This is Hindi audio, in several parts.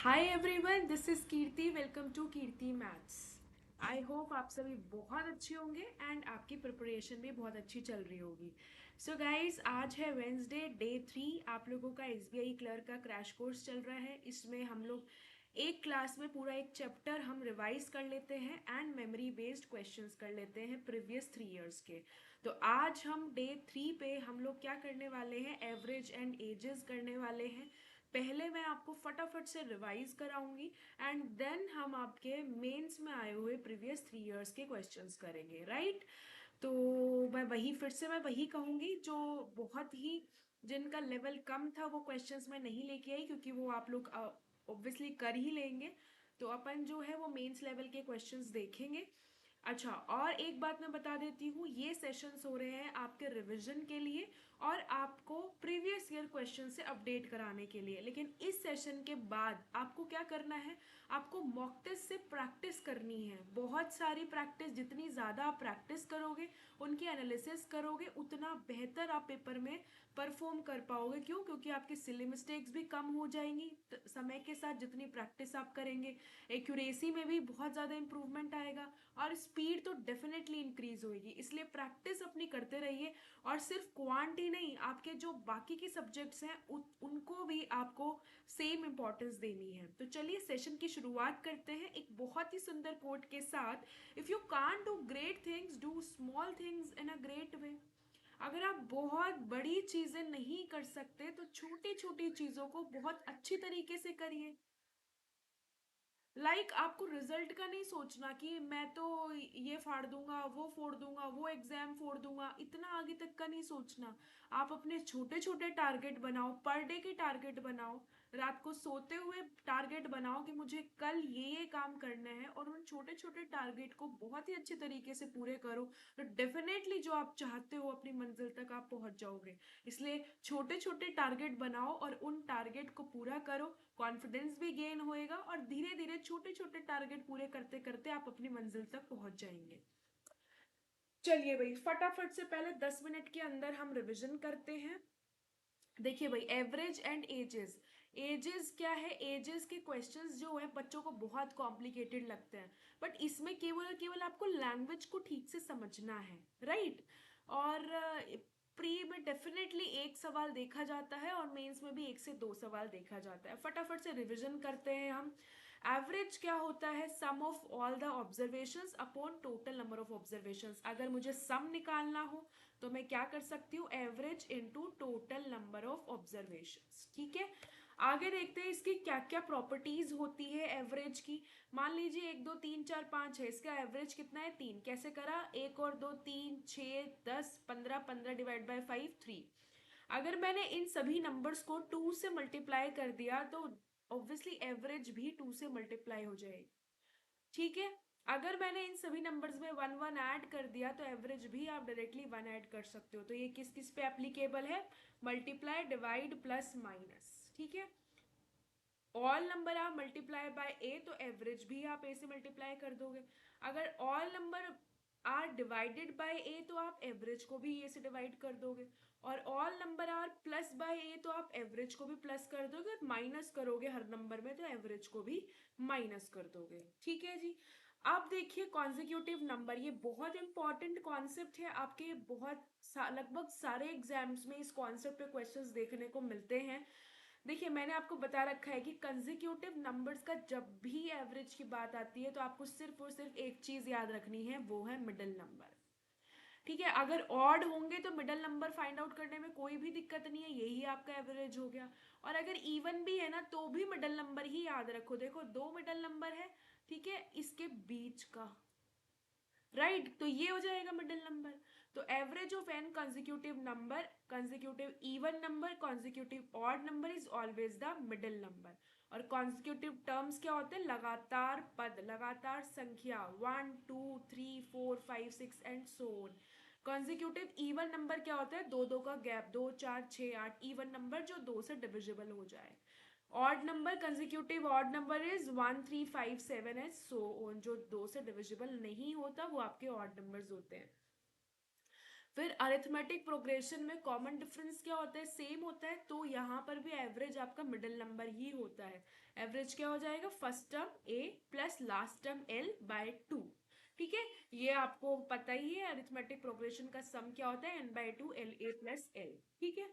Hi everyone, this is Kirti. Welcome to Kirti maths. I hope आप सभी बहुत अच्छे होंगे एंड आपकी प्रिपरेशन भी बहुत अच्छी चल रही होगी। सो गाइस, आज है वेंसडे, डे 3। आप लोगों का एसबीआई क्लर्क का क्रैश कोर्स चल रहा है। इसमें हम लोग एक क्लास में पूरा एक चैप्टर हम रिवाइज कर लेते हैं एंड मेमोरी बेस्ड क्वेश्चंस कर लेते हैं प्रीवियस 3 इयर्स के। तो आज हम डे 3 पे हम लोग क्या करने वाले हैं, एवरेज एंड एजेस करने वाले हैं। पहले मैं आपको फटाफट से रिवाइज कराऊंगी एंड देन हम आपके मेंस में आए हुए प्रीवियस 3 इयर्स के क्वेश्चंस करेंगे, राइट। तो मैं वही कहूंगी जो बहुत ही जिनका लेवल कम था वो क्वेश्चंस मैं नहीं लेके आई, क्योंकि वो आप लोग ऑब्वियसली कर ही लेंगे। तो अपन जो है वो मेंस लेवल के क्वेश्चंस देखेंगे। अच्छा, और एक बात मैं बता देती हूँ, ये सेशंस हो रहे हैं आपके रिवीजन के लिए और आपको प्रीवियस ईयर क्वेश्चन से अपडेट कराने के लिए। लेकिन इस सेशन के बाद आपको क्या करना है, आपको मॉक टेस्ट से प्रैक्टिस करनी है, बहुत सारी प्रैक्टिस। जितनी ज़्यादा आप प्रैक्टिस करोगे, उनकी एनालिसिस करोगे, उतना बेहतर आप पेपर में परफॉर्म कर पाओगे। क्यों? क्योंकि आपकी सिली मिस्टेक्स भी कम हो जाएंगी समय के साथ जितनी प्रैक्टिस आप करेंगे। एक्यूरेसी में भी बहुत ज़्यादा इंप्रूवमेंट आएगा और स्पीड तो डेफिनेटली इंक्रीज होगी। इसलिए प्रैक्टिस अपनी करते रहिए। और सिर्फ क्वांटी नहीं, आपके जो बाकी के सब्जेक्ट्स हैं उनको भी आपको सेम इंपॉर्टेंस देनी है। तो चलिए सेशन की शुरुआत करते हैं एक बहुत ही सुंदर कोट के साथ। If you can't do great things, do small things in a great way. अगर आप बहुत बड़ी चीजें नहीं कर सकते तो छोटी छोटी चीजों को बहुत अच्छी तरीके से करिए। आपको रिजल्ट का नहीं सोचना कि मैं तो ये फाड़ दूंगा, वो फोड़ दूंगा, वो एग्जाम फोड़ दूंगा, इतना आगे तक का नहीं सोचना। आप अपने छोटे छोटे टारगेट बनाओ, पर डे के टारगेट बनाओ, रात को सोते हुए टारगेट बनाओ कि मुझे कल ये काम करना है, और उन छोटे छोटे टारगेट को बहुत ही अच्छे तरीके से पूरे करो। तो डेफिनेटली जो आप चाहते हो अपनी मंजिल तक आप पहुंच जाओगे। इसलिए छोटे छोटे टारगेट बनाओ और उन टारगेट को पूरा करो। कॉन्फिडेंस भी गेन होएगा और धीरे धीरे छोटे छोटे टारगेट पूरे करते करते आप अपनी मंजिल तक पहुंच जाएंगे। चलिए भाई, फटाफट से पहले 10 मिनट के अंदर हम रिवीजन करते हैं। देखिए भाई, एवरेज एंड एजेस। एजेस क्या है? एजेस के क्वेश्चंस जो है बच्चों को बहुत कॉम्प्लिकेटेड लगते हैं, बट इसमें केवल और केवल आपको लैंग्वेज को ठीक से समझना है, राइट। और प्री में डेफिनेटली एक सवाल देखा जाता है और मेंस में भी 1 से 2 सवाल देखा जाता है। फटाफट से रिवीजन करते हैं हम। एवरेज क्या होता है? Sum of all the observations upon total number of observations. अगर मुझे सम निकालना हो तो मैं क्या कर सकती हूँ? Average into total number of observations. ठीक है, आगे देखते हैं इसकी क्या क्या प्रॉपर्टीज होती है एवरेज की। मान लीजिए 1 2 3 4 5 है, इसका एवरेज कितना है? 3। कैसे करा? 1 और 2 3 6 10 15, 15 डिवाइड बाई 5 3। अगर मैंने इन सभी नंबर्स को 2 से मल्टीप्लाई कर दिया तो ऑब्वियसली एवरेज भी 2 से मल्टीप्लाई हो जाएगी। ठीक है, अगर मैंने इन सभी नंबर्स में 1 1 ऐड कर दिया तो एवरेज भी आप डायरेक्टली 1 ऐड कर सकते हो। तो ये किस किस पे एप्लीकेबल है? Multiply, divide, plus, minus. ठीक है, ऑल नंबर आप मल्टीप्लाई बाय ए तो एवरेज भी आप ए से मल्टीप्लाई कर दोगे। अगर all number are divided by A तो आप एवरेज को भी ए से डिवाइड कर दोगे। और all number are plus by A तो आप एवरेज को भी प्लस कर दोगे, और माइनस करोगे हर नंबर में तो एवरेज को भी माइनस कर दोगे। ठीक है जी। अब देखिए कॉन्जिक्यूटिव नंबर, ये बहुत इंपॉर्टेंट कॉन्सेप्ट है आपके। लगभग सारे एग्जाम्स में इस कॉन्सेप्ट पे क्वेश्चंस देखने को मिलते हैं। देखिए, मैंने आपको बता रखा है कि कंसेक्यूटिव नंबर्स का जब भी एवरेज की बात आती है तो आपको सिर्फ और सिर्फ एक चीज याद रखनी है, वो है मिडिल नंबर। ठीक है, अगर ऑड होंगे तो मिडिल नंबर फाइंड आउट करने में कोई भी दिक्कत नहीं है, यही आपका एवरेज हो गया। और अगर इवन भी है ना तो भी मिडिल नंबर ही याद रखो। देखो, 2 मिडिल नंबर है, ठीक है, इसके बीच का, राइट, तो ये हो जाएगा मिडिल नंबर। तो average of N consecutive number, consecutive even number, consecutive odd number is always the middle number. और कंसेक्यूटिव टर्म्स क्या होते हैं? लगातार पद, लगातार संख्या, 1 2 3 4 5 6 and so on. Consecutive even number क्या होता है? दो दो का गैप, 2 4 6 8, इवन नंबर जो 2 से डिविजिबल हो जाए। Odd number, consecutive odd number is 1 3 5 7 and so on, जो 2 से डिविजिबल नहीं होता वो आपके ऑड नंबर्स होते हैं। फिर अरिथमेटिक प्रोग्रेशन में कॉमन डिफरेंस क्या होता है, सेम होता है, तो यहाँ पर भी एवरेज आपका मिडिल नंबर ही होता है। एवरेज क्या हो जाएगा, first term A plus last term L by 2। ठीक है, ये आपको पता ही है, अरिथमेटिक प्रोग्रेशन का सम क्या होता है, N by 2 L A plus L. ठीक है,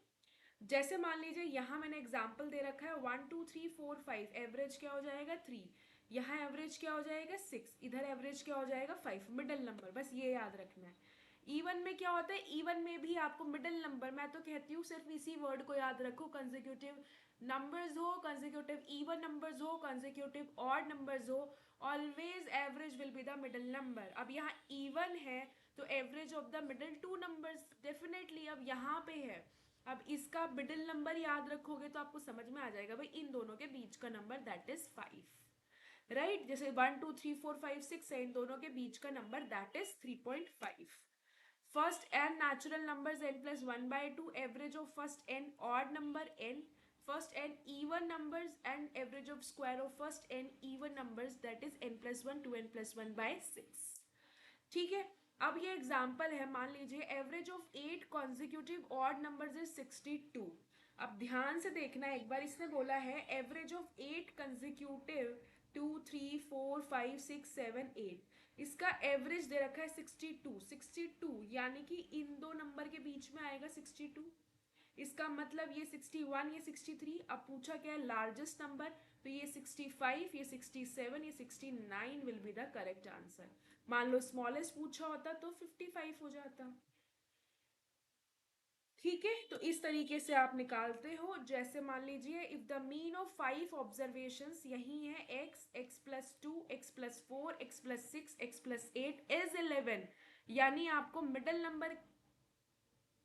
जैसे मान लीजिए यहाँ मैंने एग्जाम्पल दे रखा है 1 2 3 4 5, एवरेज क्या हो जाएगा 3, यहाँ एवरेज क्या हो जाएगा 6, इधर एवरेज क्या हो जाएगा 5, मिडिल नंबर, बस ये याद रखना है। इवन में क्या होता है, इवन में भी आपको मिडिल नंबर, मैं तो कहती हूँ सिर्फ इसी वर्ड को याद रखो, कंसेक्यूटिव नंबर्स हो, कंसेक्यूटिव इवन नंबर्स हो, कंसेक्यूटिव ऑड नंबर्स हो, always average will be the middle number. अब यहाँ इवन है तो average of the middle two numbers definitely अब यहाँ पे है। अब इसका मिडिल नंबर याद रखोगे तो आपको समझ में आ जाएगा भाई इन दोनों के बीच का नंबर दैट इज 5, राइट। जैसे 1 2 3 4 5 6 है, इन दोनों के बीच का number that is 3.5। First N natural numbers n plus 1/2, average of first N odd number n, first N even numbers and average of square of first N even numbers that is n plus 1 2n plus 1/6। ठीक है, अब ये एग्जाम्पल है, मान लीजिए average of 8 consecutive odd numbers is 62। अब ध्यान से देखना एक बार, इसने बोला है एवरेज ऑफ 8 कंजिक्यूटिव 2 3 4 5 6 7 8, इसका एवरेज दे रखा है 62। 62 यानी कि इन दो नंबर के बीच में आएगा 62, इसका मतलब ये 61 ये 63। अब पूछा क्या है लार्जेस्ट नंबर, तो ये 65 ये 67 ये 69 will be the correct answer. मान लो स्मॉलेस्ट पूछा होता तो 55 हो जाता। ठीक है, तो इस तरीके से आप निकालते हो। जैसे मान लीजिए if the mean of 5 observations यही है x, x plus 2, x plus 4, x plus 6, x plus 8 is 11, यानी आपको मिडल नंबर,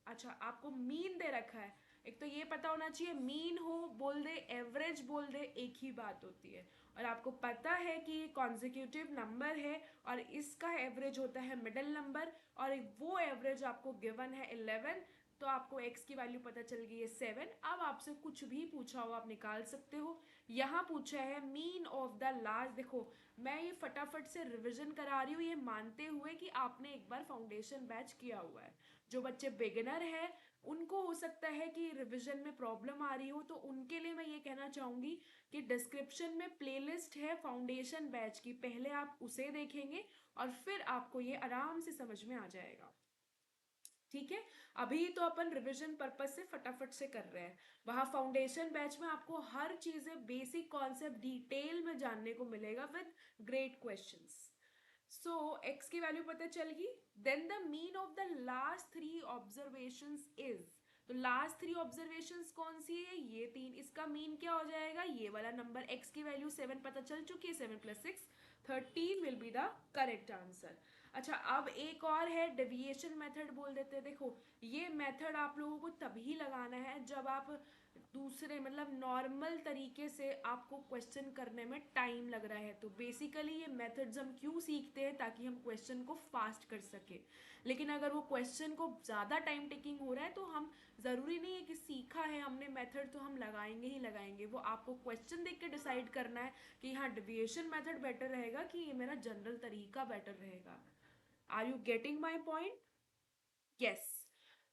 अच्छा आपको मीन दे रखा है, एक तो ये पता होना चाहिए मीन हो बोल दे एवरेज बोल दे एक ही बात होती है, और आपको पता है कि ये कॉन्जिक्यूटिव नंबर है और इसका एवरेज होता है मिडिल नंबर, और वो एवरेज आपको गिवन है 11, तो आपको x की वैल्यू पता चल गई है 7। अब आपसे कुछ भी पूछा हो आप निकाल सकते हो। यहाँ पूछा है मीन ऑफ द लास्ट, देखो मैं ये फटाफट से रिविजन करा रही हूँ ये मानते हुए कि आपने एक बार फाउंडेशन बैच किया हुआ है। जो बच्चे बिगिनर है उनको हो सकता है कि रिवीजन में प्रॉब्लम आ रही हो, तो उनके लिए मैं ये कहना चाहूंगी कि डिस्क्रिप्शन में प्लेलिस्ट है फाउंडेशन बैच की, पहले आप उसे देखेंगे और फिर आपको ये आराम से समझ में आ जाएगा। ठीक है, अभी तो अपन रिवीजन पर्पज से फटाफट से कर रहे हैं, वहां फाउंडेशन बैच में आपको हर चीजें बेसिक कॉन्सेप्ट डिटेल में जानने को मिलेगा with great questions. So x की वैल्यू पता चल गई, then the mean of the last 3 observations is, तो लास्ट 3 ऑब्जर्वेशंस कौन सी है, ये 3, इसका मीन क्या हो जाएगा ये वाला नंबर, x की वैल्यू 7 पता चल चुकी है, 7 plus 6 13 will be the correct answer. अच्छा अब एक और है डेविएशन मेथड बोल देते हैं, देखो ये मेथड आप लोगों को तभी लगाना है जब आप दूसरे मतलब नॉर्मल तरीके से आपको क्वेश्चन करने में टाइम लग रहा है, तो बेसिकली ये मेथड्स हम क्यों सीखते हैं ताकि हम क्वेश्चन को फास्ट कर सके। लेकिन अगर वो क्वेश्चन को ज़्यादा टाइम टेकिंग हो रहा है तो हम, ज़रूरी नहीं है कि सीखा है हमने मेथड तो हम लगाएंगे ही लगाएंगे, वो आपको क्वेश्चन देख के डिसाइड करना है कि हाँ डेविएशन मेथड बेटर रहेगा कि ये मेरा जनरल तरीका बेटर रहेगा। Are you getting my point? Yes.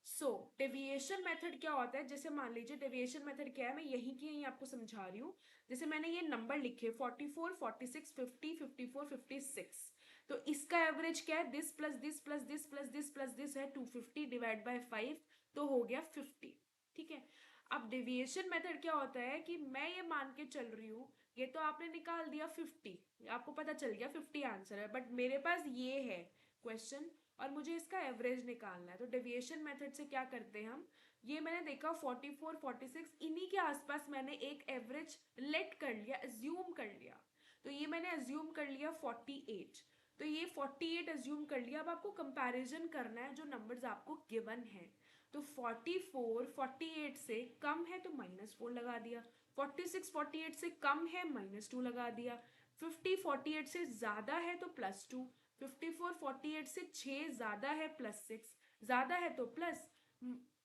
So deviation method क्या होता है, जैसे मान लीजिए डेविएशन मेथड क्या है, मैं यहीं की यहीं आपको समझा रही हूँ। जैसे मैंने ये नंबर लिखे 44 46 50 54 56, तो इसका एवरेज क्या है, this plus this plus this plus this plus this है 250 डिवाइड बाय 5, तो हो गया 50। ठीक है, अब डेविएशन मेथड क्या होता है कि मैं ये मान के चल रही हूँ, ये तो आपने निकाल दिया 50, आपको पता चल गया 50 आंसर है, बट मेरे पास ये है क्वेश्चन और मुझे इसका एवरेज निकालना है, तो डेविएशन मेथड से क्या करते हैं हम, ये मैंने देखा 44 46 इन्हीं के आसपास मैंने एक एवरेज लेट कर लिया, अज्यूम कर लिया, तो ये मैंने अज्यूम कर लिया 48, तो ये 48 अज्यूम कर लिया। अब आपको कंपैरिजन करना है जो नंबर्स आपको गिवन है, तो 44 48 से कम है तो -4 लगा दिया, 46 48 से कम है -2 लगा दिया, 50 48 से ज्यादा है तो +2, 54 48 से 6 ज्यादा है +6, ज्यादा है तो प्लस,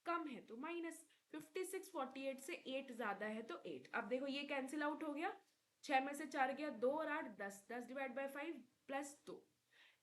कम है तो माइनस, 56 48 से 8 ज्यादा है तो 8। अब देखो ये कैंसिल आउट हो गया, 6 में से 4 गया 2 और 8 10, 10 डिवाइड बाय 5 +2,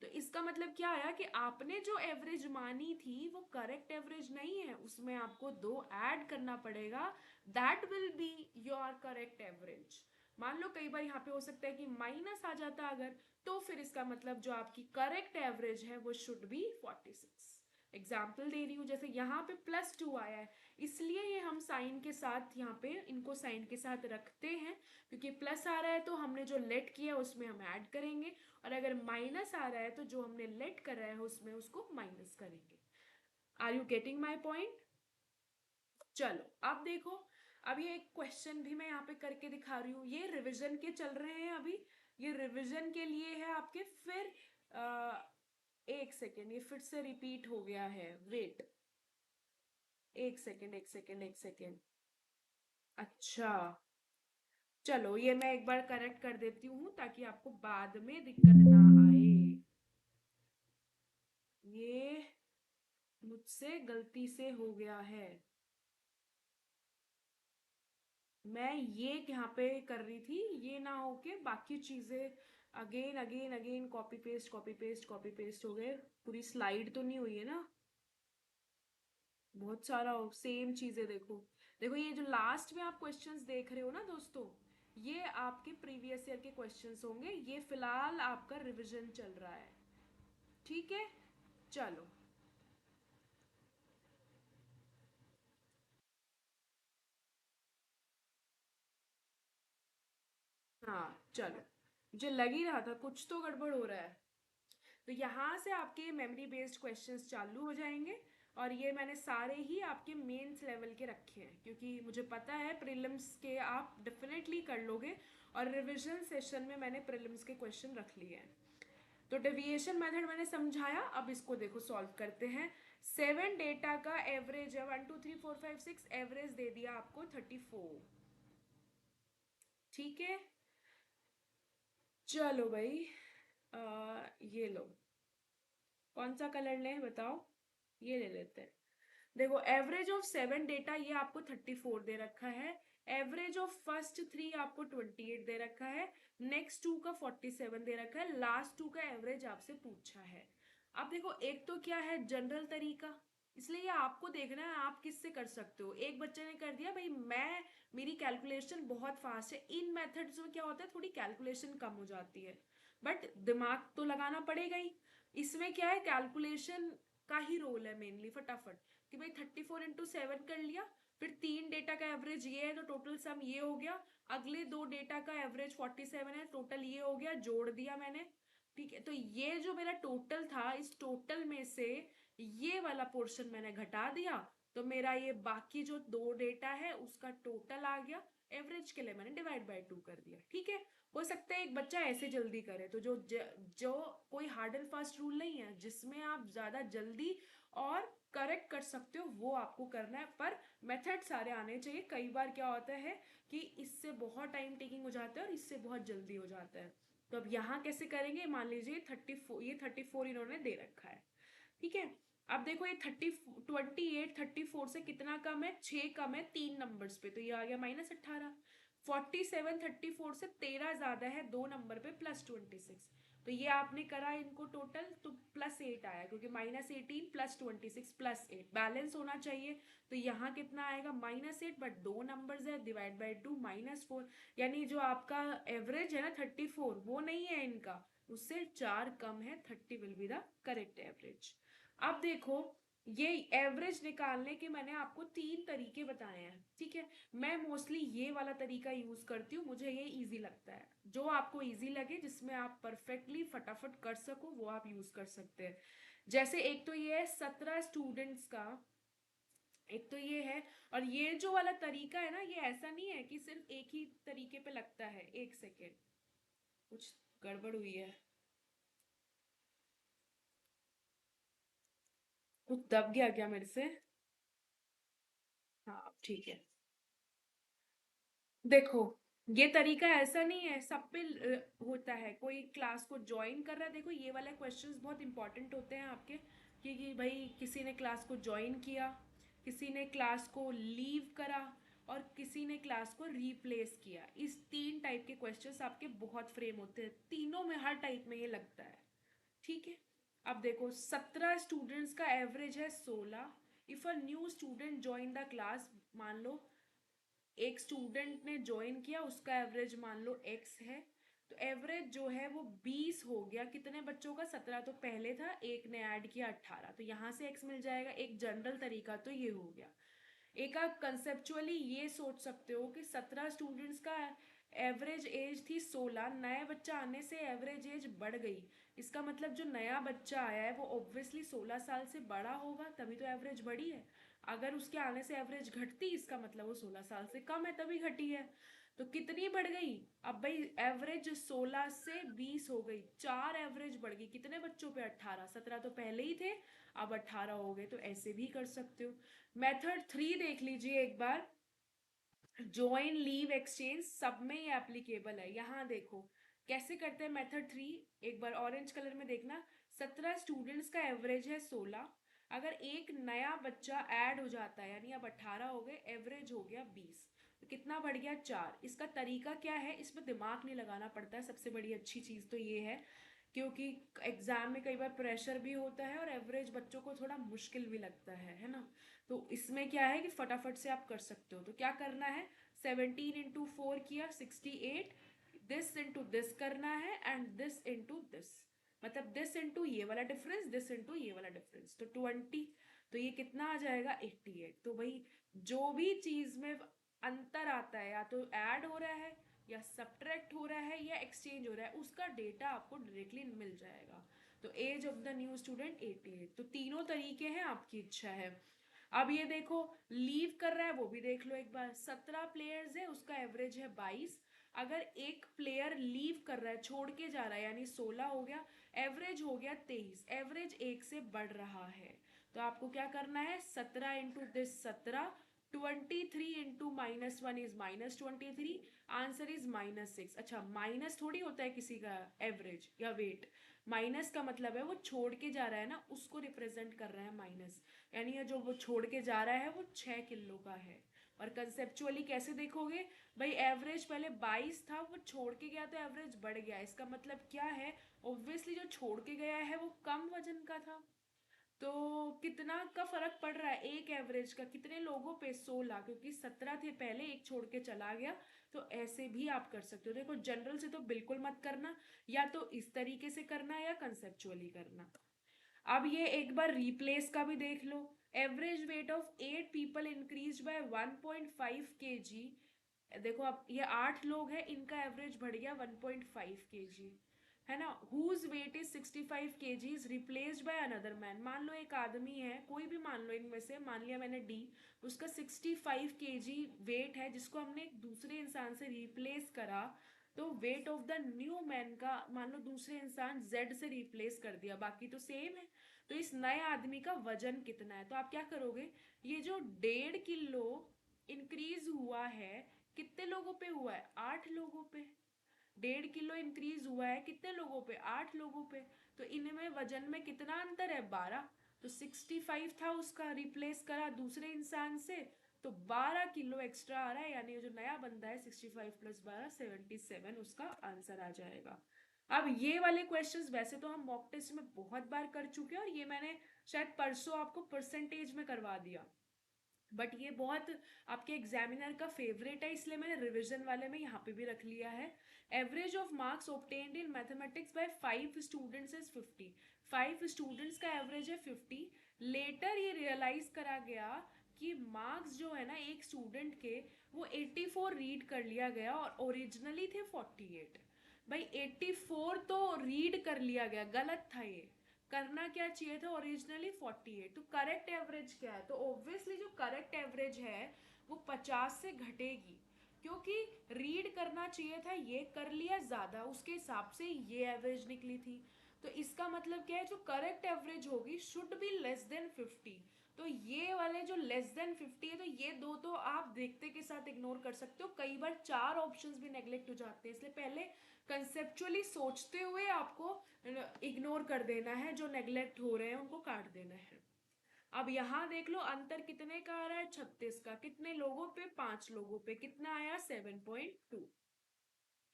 तो इसका मतलब क्या आया कि आपने जो एवरेज मानी थी वो करेक्ट एवरेज नहीं है, उसमें आपको 2 ऐड करना पड़ेगा, that will be your correct average. मान लो कई बार यहाँ पे हो सकता है कि माइनस आ जाता अगर, तो फिर इसका मतलब जो आपकी करेक्ट एवरेज है वो शुड बी 46। एग्जाम्पल दे रही हूँ, जैसे यहाँ पे +2 आया है, इसलिए ये हम साइन के साथ यहाँ पे इनको साइन के साथ रखते हैं, क्योंकि प्लस आ रहा है तो हमने जो लेट किया उसमें हम ऐड करेंगे, और अगर माइनस आ रहा है तो जो हमने लेट करा है उसमें उसको माइनस करेंगे। Are you getting my point? चलो अब देखो, अब ये एक क्वेश्चन भी मैं यहाँ पे करके दिखा रही हूँ, ये रिवीजन के चल रहे हैं अभी, ये रिवीजन के लिए है आपके। फिर एक सेकेंड, ये फिर से रिपीट हो गया है, वेट, एक सेकेंड एक सेकेंड एक सेकेंड। अच्छा, चलो ये मैं एक बार करेक्ट कर देती हूँ ताकि आपको बाद में दिक्कत ना आए। ये मुझसे गलती से हो गया है, मैं ये यहाँ पे कर रही थी, ये ना हो के बाकी चीजें again again again copy paste copy paste copy paste हो गए, पूरी स्लाइड तो नहीं हुई है ना, बहुत सारा सेम चीजें। देखो देखो, ये जो लास्ट में आप क्वेश्चंस देख रहे हो ना दोस्तों, ये आपके प्रीवियस ईयर के क्वेश्चंस होंगे, ये फिलहाल आपका रिवीजन चल रहा है, ठीक है। चलो, हाँ चलो, मुझे लग ही रहा था कुछ तो गड़बड़ हो रहा है। तो यहाँ से आपके मेमोरी बेस्ड क्वेश्चंस चालू हो जाएंगे, और ये मैंने सारे ही आपके मेंस लेवल के रखे हैं, क्योंकि मुझे पता है प्रीलिम्स के आप डेफिनेटली कर लोगे, और रिवीजन सेशन में मैंने प्रीलिम्स के क्वेश्चन रख लिए हैं। तो डेविएशन मेथड मैंने समझाया, अब इसको देखो सॉल्व करते हैं। 7 डेटा का एवरेज है, 1 2 3 4 5 6, एवरेज दे दिया आपको 34, ठीक है। चलो भाई, ये लो, कौन सा कलर लें बताओ, ये ले लेते हैं। देखो एवरेज ऑफ 7 डेटा ये आपको 34 दे रखा है, एवरेज ऑफ फर्स्ट 3 आपको 28 दे रखा है, नेक्स्ट 2 का 47 दे रखा है, लास्ट 2 का एवरेज आपसे पूछा है। अब देखो, एक तो क्या है जनरल तरीका, इसलिए ये आपको देखना है आप किससे कर सकते हो। एक बच्चे ने कर दिया भाई, मैं मेरी कैलकुलेशन बहुत फास्ट है, इन मेथड्स में क्या होता है थोड़ी कैलकुलेशन कम हो जाती है, बट दिमाग तो लगाना पड़ेगा ही। इसमें क्या है, कैलकुलेशन का ही रोल है मेनली, फटाफट कि भाई 34 × 7 कर लिया, फिर 3 डेटा का एवरेज ये है तो टोटल सम ये हो गया, अगले 2 डेटा का एवरेज 47 है, टोटल ये हो गया, जोड़ दिया मैंने, ठीक है। तो ये जो मेरा टोटल था, इस टोटल में से ये वाला पोर्शन मैंने घटा दिया, तो मेरा ये बाकी जो 2 डेटा है उसका टोटल आ गया, एवरेज के लिए मैंने डिवाइड बाय 2 कर दिया, ठीक है। हो सकता है एक बच्चा ऐसे जल्दी करे, तो जो कोई हार्ड एंड फास्ट रूल नहीं है, जिसमें आप ज्यादा जल्दी और करेक्ट कर सकते हो वो आपको करना है, पर मेथड सारे आने चाहिए। कई बार क्या होता है कि इससे बहुत टाइम टेकिंग हो जाता है और इससे बहुत जल्दी हो जाता है। तो अब यहाँ कैसे करेंगे, मान लीजिए 34, ये 34 इन्होंने दे रखा है, ठीक है। अब देखो ये 28 34 से कितना कम है, 6 कम है 3 नंबर्स पे, तो ये आ गया -18। 47 34 से 13 ज्यादा है 2 नंबर पे, +26। तो ये आपने करा इनको टोटल, तो +8 आया, क्योंकि -18 +26 +8 बैलेंस होना चाहिए। तो यहाँ कितना आएगा, -8, बट 2 नंबर्स है, डिवाइड बाई 2 -4, यानी जो आपका एवरेज है ना 34, वो नहीं है इनका, उससे 4 कम है, 30 will be the correct average. अब देखो, ये एवरेज निकालने के मैंने आपको 3 तरीके बताए हैं, ठीक है। मैं मोस्टली ये वाला तरीका यूज करती हूँ, मुझे ये इजी लगता है। जो आपको इजी लगे, जिसमें आप परफेक्टली फटाफट कर सको, वो आप यूज कर सकते हैं। जैसे एक तो ये है 17 स्टूडेंट्स का, एक तो ये है, और ये जो वाला तरीका है ना, ये ऐसा नहीं है कि सिर्फ एक ही तरीके पे लगता है। एक सेकेंड, कुछ गड़बड़ हुई है, कुछ दब गया क्या मेरे से? हाँ ठीक है। देखो, ये तरीका ऐसा नहीं है सब पे होता है, कोई क्लास को ज्वाइन कर रहा है, देखो ये वाले क्वेश्चंस बहुत इंपॉर्टेंट होते हैं आपके, कि भाई किसी ने क्लास को ज्वाइन किया, किसी ने क्लास को लीव करा, और किसी ने क्लास को रिप्लेस किया। इस 3 टाइप के क्वेश्चंस आपके बहुत फ्रेम होते हैं, तीनों में हर टाइप में ये लगता है, ठीक है। अब देखो 17 स्टूडेंट्स का एवरेज है 16। If a new student join the class, मान लो एक स्टूडेंट ने ज्वाइन किया, उसका एवरेज मान लो x है, तो एवरेज जो है वो 20 हो गया। कितने बच्चों का? 17 तो पहले था, एक ने ऐड किया 18, तो यहाँ से x मिल जाएगा। एक जनरल तरीका तो ये हो गया। एक आप कंसेप्चुअली ये सोच सकते हो कि 17 स्टूडेंट्स का एवरेज एज थी 16, नया बच्चा आने से एवरेज एज बढ़ गई। इसका मतलब जो नया बच्चा आया है वो ऑब्वियसली 16 साल से बड़ा होगा, तभी तो एवरेज बढ़ी है। अगर उसके आने से एवरेज घटती, इसका मतलब वो 16 साल से कम है तभी घटी है। तो कितनी बढ़ गई? अब भाई एवरेज 16 से 20 हो गई, 4 एवरेज बढ़ गई। कितने बच्चों पे? 18। 17 तो पहले ही थे, अब 18 हो गए। तो ऐसे भी कर सकते हो। मेथड 3 देख लीजिए एक बार। ज्वाइन लीव एक्सचेंज सब में ये एप्लीकेबल है। यहाँ देखो कैसे करते हैं मेथड 3। एक बार ऑरेंज कलर में देखना। 17 स्टूडेंट्स का एवरेज है 16। अगर एक नया बच्चा ऐड हो जाता है, यानी अब 18 हो गए, एवरेज हो गया 20, तो कितना बढ़ गया? 4। इसका तरीका क्या है? इसमें दिमाग नहीं लगाना पड़ता है। सबसे बड़ी अच्छी चीज़ तो ये है, क्योंकि एग्जाम में कई बार प्रेशर भी होता है और एवरेज बच्चों को थोड़ा मुश्किल भी लगता है ना। तो इसमें क्या है कि फटाफट से आप कर सकते हो। तो क्या करना है? 17 × 4 किया 68, दिस इंटू दिस करना है एंड दिस इंटू दिस, मतलब दिस इंटू ये वाला डिफरेंस, दिस इंटू ये वाला डिफरेंस, तो 20। तो ये कितना आ जाएगा? 88। तो भाई जो भी चीज में अंतर आता है, या तो ऐड हो रहा है या सब्ट्रैक्ट हो रहा है या एक्सचेंज हो रहा है, उसका डेटा आपको डायरेक्टली मिल जाएगा। तो age of the new student 88। तो तीनों तरीके हैं, आपकी इच्छा है। अब ये देखो लीव कर रहा है, वो भी देख लो एक बार। 17 प्लेयर्स है, उसका एवरेज है 22। अगर एक प्लेयर लीव कर रहा है, छोड़ के जा रहा है, यानी 16 हो गया, एवरेज हो गया 23। एवरेज एक से बढ़ रहा है। तो आपको क्या करना है? 17 into this 17, 23 into -1 is -23, answer is -6। अच्छा, माइनस थोड़ी होता है किसी का एवरेज या वेट। माइनस का मतलब है वो छोड़ के जा रहा है ना, उसको रिप्रेजेंट कर रहा है माइनस। यानी ये जो वो छोड़ के जा रहा है वो 6 किलो का है। और कंसेप्चुअली कैसे देखोगे? भाई एवरेज पहले 22 था, वो छोड़ के गया तो एवरेज बढ़ गया। इसका मतलब क्या है? ऑब्वियसली जो छोड़ के गया है वो कम वजन का था। तो कितना का फर्क पड़ रहा है एक एवरेज का? कितने लोगों पे? 16, क्योंकि 17 थे पहले, एक छोड़ के चला गया। तो ऐसे भी आप कर सकते हो। देखो जनरल से तो बिल्कुल मत करना, या तो इस तरीके से करना या कंसेप्चुअली करना। अब ये एक बार रिप्लेस का भी देख लो। Average weight of 8 people increase by 1.5 kg। देखो अब ये 8 लोग हैं, इनका एवरेज बढ़ गया 1.5 kg, है ना। Whose weight is 65 kg replaced by another man. मान लो एक आदमी है, कोई भी मान लो इनमें से, मान लिया मैंने डी, उसका 65 kg वेट है, जिसको हमने एक दूसरे इंसान से रिप्लेस करा। तो weight of the new man का मान लो दूसरे इंसान जेड से रिप्लेस कर दिया, बाकी तो सेम है। तो इस नए आदमी का वजन कितना है? तो आप क्या करोगे? ये जो 1.5 किलो इंक्रीज हुआ है, कितने लोगों पे हुआ है? 8 लोगों पे। 1.5 किलो इंक्रीज हुआ है कितने लोगों पे? 8 लोगों पे। तो इनमें वजन में कितना अंतर है? 12। तो 65 था, उसका रिप्लेस करा दूसरे इंसान से, तो 12 किलो एक्स्ट्रा आ रहा है, यानी जो नया बंदा है 65 + 12 77, उसका आंसर आ जाएगा। अब ये वाले क्वेश्चंस वैसे तो हम मॉक टेस्ट में बहुत बार कर चुके हैं, और ये मैंने शायद परसों आपको परसेंटेज में करवा दिया, बट ये बहुत आपके एग्जामिनर का फेवरेट है, इसलिए मैंने रिवीजन वाले में यहाँ पे भी रख लिया है। Average of marks obtained in mathematics bye 5 students is 50। 5 students का एवरेज है 50। लेटर ये रियलाइज करा गया कि मार्क्स जो है ना एक स्टूडेंट के, वो 84 रीड कर लिया गया और ओरिजिनली थे 48। भाई 84 तो रीड कर लिया गया, गलत था ये। करना क्या चाहिए था? ओरिजिनली 48। तो करेक्ट एवरेज क्या है? तो ऑब्वियसली जो करेक्ट एवरेज है वो 50 से घटेगी, क्योंकि रीड करना चाहिए था, ये कर लिया ज्यादा, उसके हिसाब से ये एवरेज निकली थी। तो इसका मतलब क्या है? जो करेक्ट एवरेज होगी शुड बी लेस देन 50। तो ये वाले जो लेस देन 50 है, तो ये दो तो आप देखते के साथ इग्नोर कर सकते हो। कई बार 4 ऑप्शंस भी नेग्लेक्ट हो जाते हैं, इसलिए पहले कंसेप्चुअली सोचते हुए आपको इग्नोर कर देना है, जो नेग्लेक्ट हो रहे हैं उनको काट देना है। अब यहाँ देख लो अंतर कितने का आ रहा है? 36 का। कितने लोगों पे? 5 लोगों पे। कितना आया? 7.2।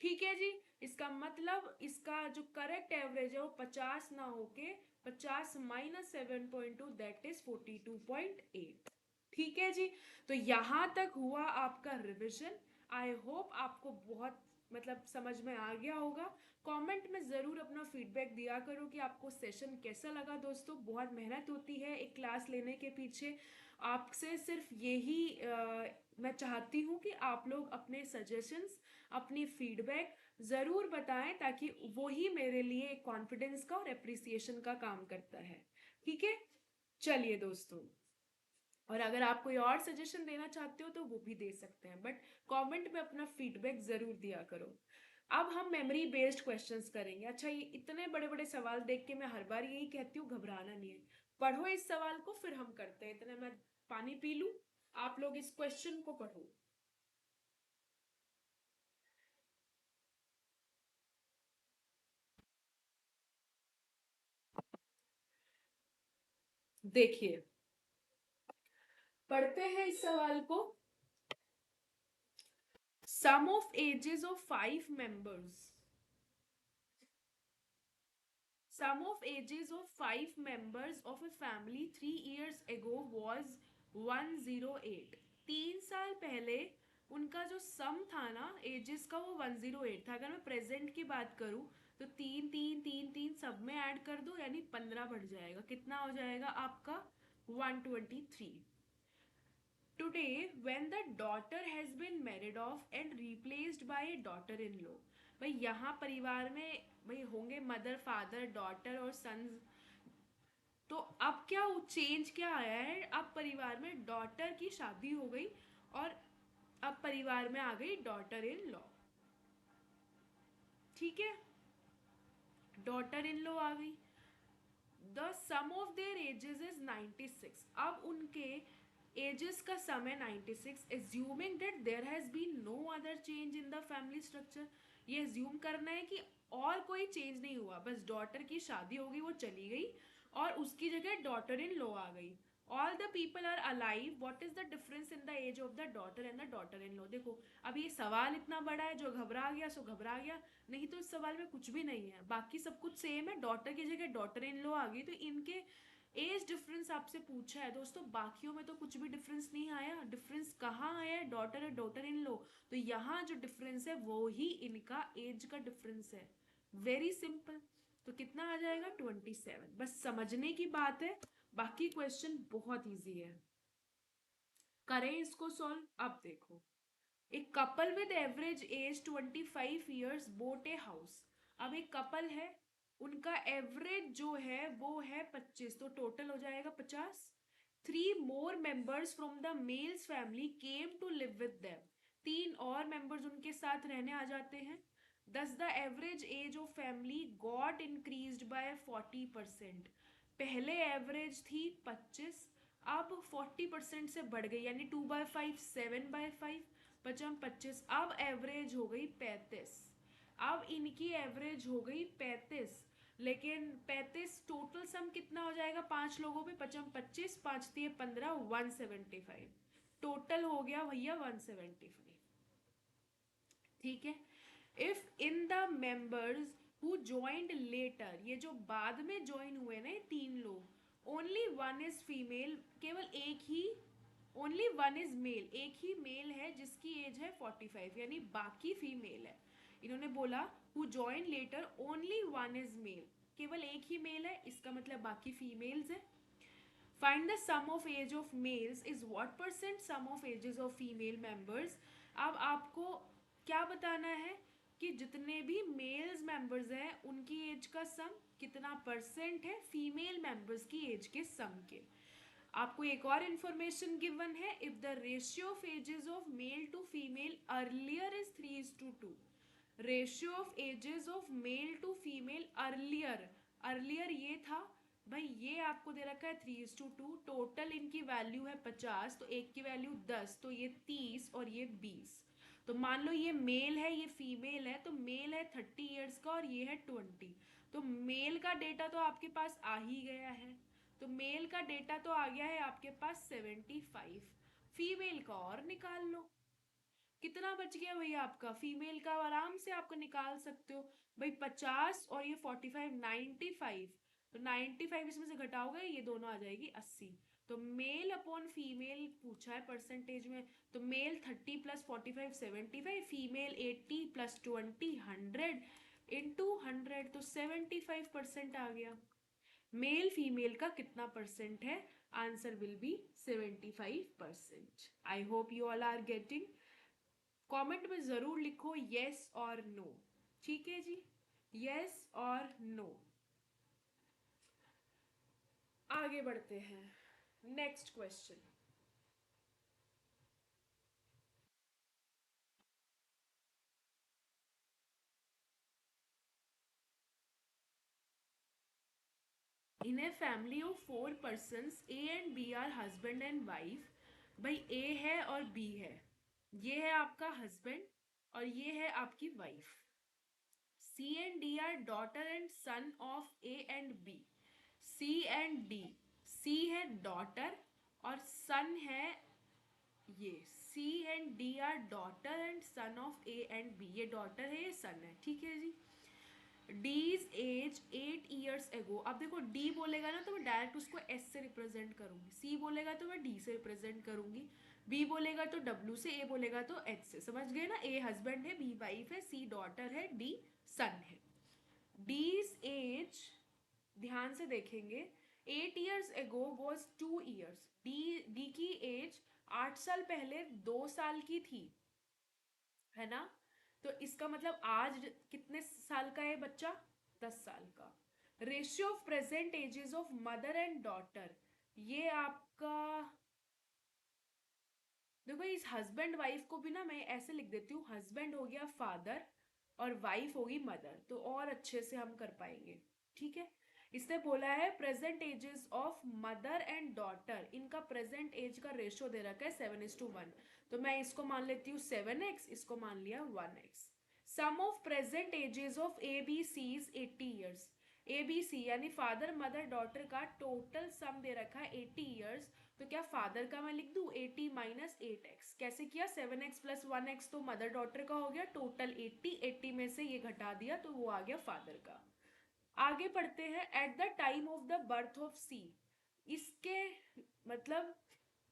ठीक है जी। इसका मतलब इसका जो करेक्ट एवरेज है वो 50 ना होके 50 माइनस 7.2 दैट इज 42.8। ठीक है जी। तो यहां तक हुआ आपका रिवीजन। आई होप आपको बहुत मतलब समझ में आ गया होगा। कमेंट में ज़रूर अपना फीडबैक दिया करो कि आपको सेशन कैसा लगा। दोस्तों बहुत मेहनत होती है एक क्लास लेने के पीछे। आपसे सिर्फ यही मैं चाहती हूँ कि आप लोग अपने सजेशंस अपनी फीडबैक ज़रूर बताएं ताकि वही मेरे लिए कॉन्फिडेंस का और अप्रिसिएशन का काम करता है। ठीक है। चलिए दोस्तों, और अगर आप कोई और सजेशन देना चाहते हो तो वो भी दे सकते हैं, बट कमेंट में अपना फीडबैक जरूर दिया करो। अब हम मेमोरी बेस्ड क्वेश्चंस करेंगे। अच्छा, ये इतने बड़े बड़े सवाल देख के मैं हर बार यही कहती हूँ घबराना नहीं है। पढ़ो इस सवाल को फिर हम करते हैं। इतने मैं पानी पी लूं, आप लोग इस क्वेश्चन को पढ़ो। देखिए, पढ़ते हैं इस सवाल को। Sum of ages of 5 members. Sum of ages of 5 members of a family 3 years ago was 108. 3 साल पहले उनका जो सम था ना एजेस का वो 108 था। अगर मैं प्रेजेंट की बात करूं तो तीन तीन तीन तीन सब में ऐड कर दो यानी 15 बढ़ जाएगा। कितना हो जाएगा आपका 123। Today, when the daughter has been married off and replaced by a daughter-in-law, भाई यहाँ परिवार में भाई होंगे मदर फादर डॉटर और सन्स। तो अब क्या चेंज क्या आया है, अब परिवार में डॉटर की शादी हो गई और अब परिवार में आ गई डॉटर इन लॉ। ठीक है, डॉटर इन लॉ आ गई। The sum of their ages is 96। अब उनके एजेस का सम है 96, assuming that there has been no other change in the family structure. ये एज्यूम करना है कि और कोई चेंज नहीं हुआ, बस डॉटर की शादी हो गई वो चली गई और उसकी जगह डॉटर इन लॉ आ गई। All the people are alive, what is the difference in the age of the daughter and the daughter in law. देखो, अब ये सवाल इतना बड़ा है, जो घबरा गया सो घबरा गया, नहीं तो इस सवाल में कुछ भी नहीं है, बाकी सब कुछ सेम है। डॉटर की जगह डॉटर इन लॉ आ गई तो इनके एज डिफरेंस आपसे पूछा है दोस्तों, बाकियों में तो कुछ भी डिफरेंस नहीं आया। डिफरेंस कहाँ आया है, डॉटर और डॉटर इन लॉ। तो यहाँ जो डिफरेंस है वो ही इनका एज का डिफरेंस है। Very simple. तो कितना आ जाएगा 27। बस समझने की बात है, बाकी क्वेश्चन बहुत इजी है। करें इसको सॉल्व। अब देखो, एक couple with average age 25 years boat a house. अब एक कपल है, उनका एवरेज जो है वो है 25, तो टोटल हो जाएगा 50। 3 more members from the males family came to live with them. 3 और मेंबर्स उनके साथ रहने आ जाते हैं। दस the average age of family got increased by 40%। पहले एवरेज थी 25, अब 40% से बढ़ गई यानी 2/5 7/5, पचम 25, अब एवरेज हो गई 35। अब इनकी एवरेज हो गई 35, लेकिन 35 टोटल सम कितना हो जाएगा 5 लोगों पे, पचम 25 5 दिए 15 175। टोटल हो गया भैया 175। ठीक है। If in the members who joined later, ये जो बाद में ज्वाइन हुए ना 3 लोग, ओनली वन इज फीमेल, केवल एक ही, ओनली वन इज मेल, एक ही मेल है जिसकी एज है 45 यानी बाकी फीमेल है। इन्होंने बोला who join later only one is male, केवल एक ही मेल है, इसका मतलब बाकी फीमेल्स है। Find the sum of age of males is what percent sum of ages of female members. अब आपको क्या बताना है कि जितने भी मेल्स मेंबर्स हैं उनकी एज का सम कितना परसेंट है फीमेल मेंबर्स की एज के सम के। आपको एक और इंफॉर्मेशन गिवन है, if the ratio of ages of male to female earlier is 3:2। Ratio of ages of male to female earlier, earlier ये था भाई, ये आपको दे रखा है 3:2, टोटल इनकी वैल्यू है 50, तो एक की वैल्यू 10, तो ये 30 और ये 20। तो मान लो ये मेल है ये फीमेल है, तो मेल है 30 years का और ये है 20। तो मेल का डेटा तो आपके पास आ ही गया है, तो मेल का डेटा तो आ गया है आपके पास 75। फीमेल का और निकाल लो। कितना बच गया भैया आपका? फीमेल का आराम से आपको निकाल सकते हो भाई, 50 और ये 45, 95। तो 95 इसमें से घटाओगे, ये दोनों आ जाएगी 80। तो मेल अपॉन फीमेल पूछा है परसेंटेज में, तो male 30 plus 45 75, female 80 plus 20 100 into 100, तो 75% आ गया। मेल फीमेल का कितना परसेंट है? Answer will be 75%। I hope you all are getting. Comment में जरूर लिखो यस और नो। ठीक है जी, यस और नो। आगे बढ़ते हैं, next question. In a family of 4 persons, A and B are husband and wife. भाई ए है और बी है, ये है आपका हस्बैंड और ये है आपकी wife. C and D are daughter and son of A and B. C and D, C है डॉटर और सन है ये। C and D are daughter and son of A and B, ये डॉटर है ये सन है, ठीक है जी। डीज एज 8 years एगो। अब देखो डी बोलेगा ना तो मैं डायरेक्ट उसको एस से रिप्रेजेंट करूंगी, सी बोलेगा तो मैं डी से रिप्रेजेंट करूंगी, बी बोलेगा तो डब्ल्यू से, ए बोलेगा तो एच से। समझ गए ना? ए हस्बैंड है, बी वाइफ है, सी डॉटर है, डी सन है। डीज एज, ध्यान से देखेंगे, 8 years एगो वॉज 2 years। डी की एज 8 साल पहले 2 साल की थी, है ना? तो इसका मतलब आज कितने साल का है बच्चा? 10 साल का। Ratio of present ages of mother and daughter, ये आपका, देखो इस हस्बैंड वाइफ को भी ना मैं ऐसे लिख देती हूँ, हस्बैंड हो गया फादर और वाइफ होगी मदर, तो और अच्छे से हम कर पाएंगे। ठीक है, इसने बोला है present ages of mother and daughter, इनका प्रेजेंट एज का रेशियो दे रखा है 7:1। तो मैं इसको मान लेती हूँ 7x, इसको मान लिया 1x। Sum of present ages of A B C is 80 years। A B C यानी फादर मदर डॉटर का टोटल सम दे रखा है 80 years। तो क्या फादर का मैं लिख दूं 80 माइनस 8x? कैसे किया? 7x प्लस 1x तो मदर डॉटर का हो गया, टोटल 80, 80 में से ये घटा दिया तो वो आ गया फादर का। आगे पढ़ते हैं। At the time of the birth of C, इसके मतलब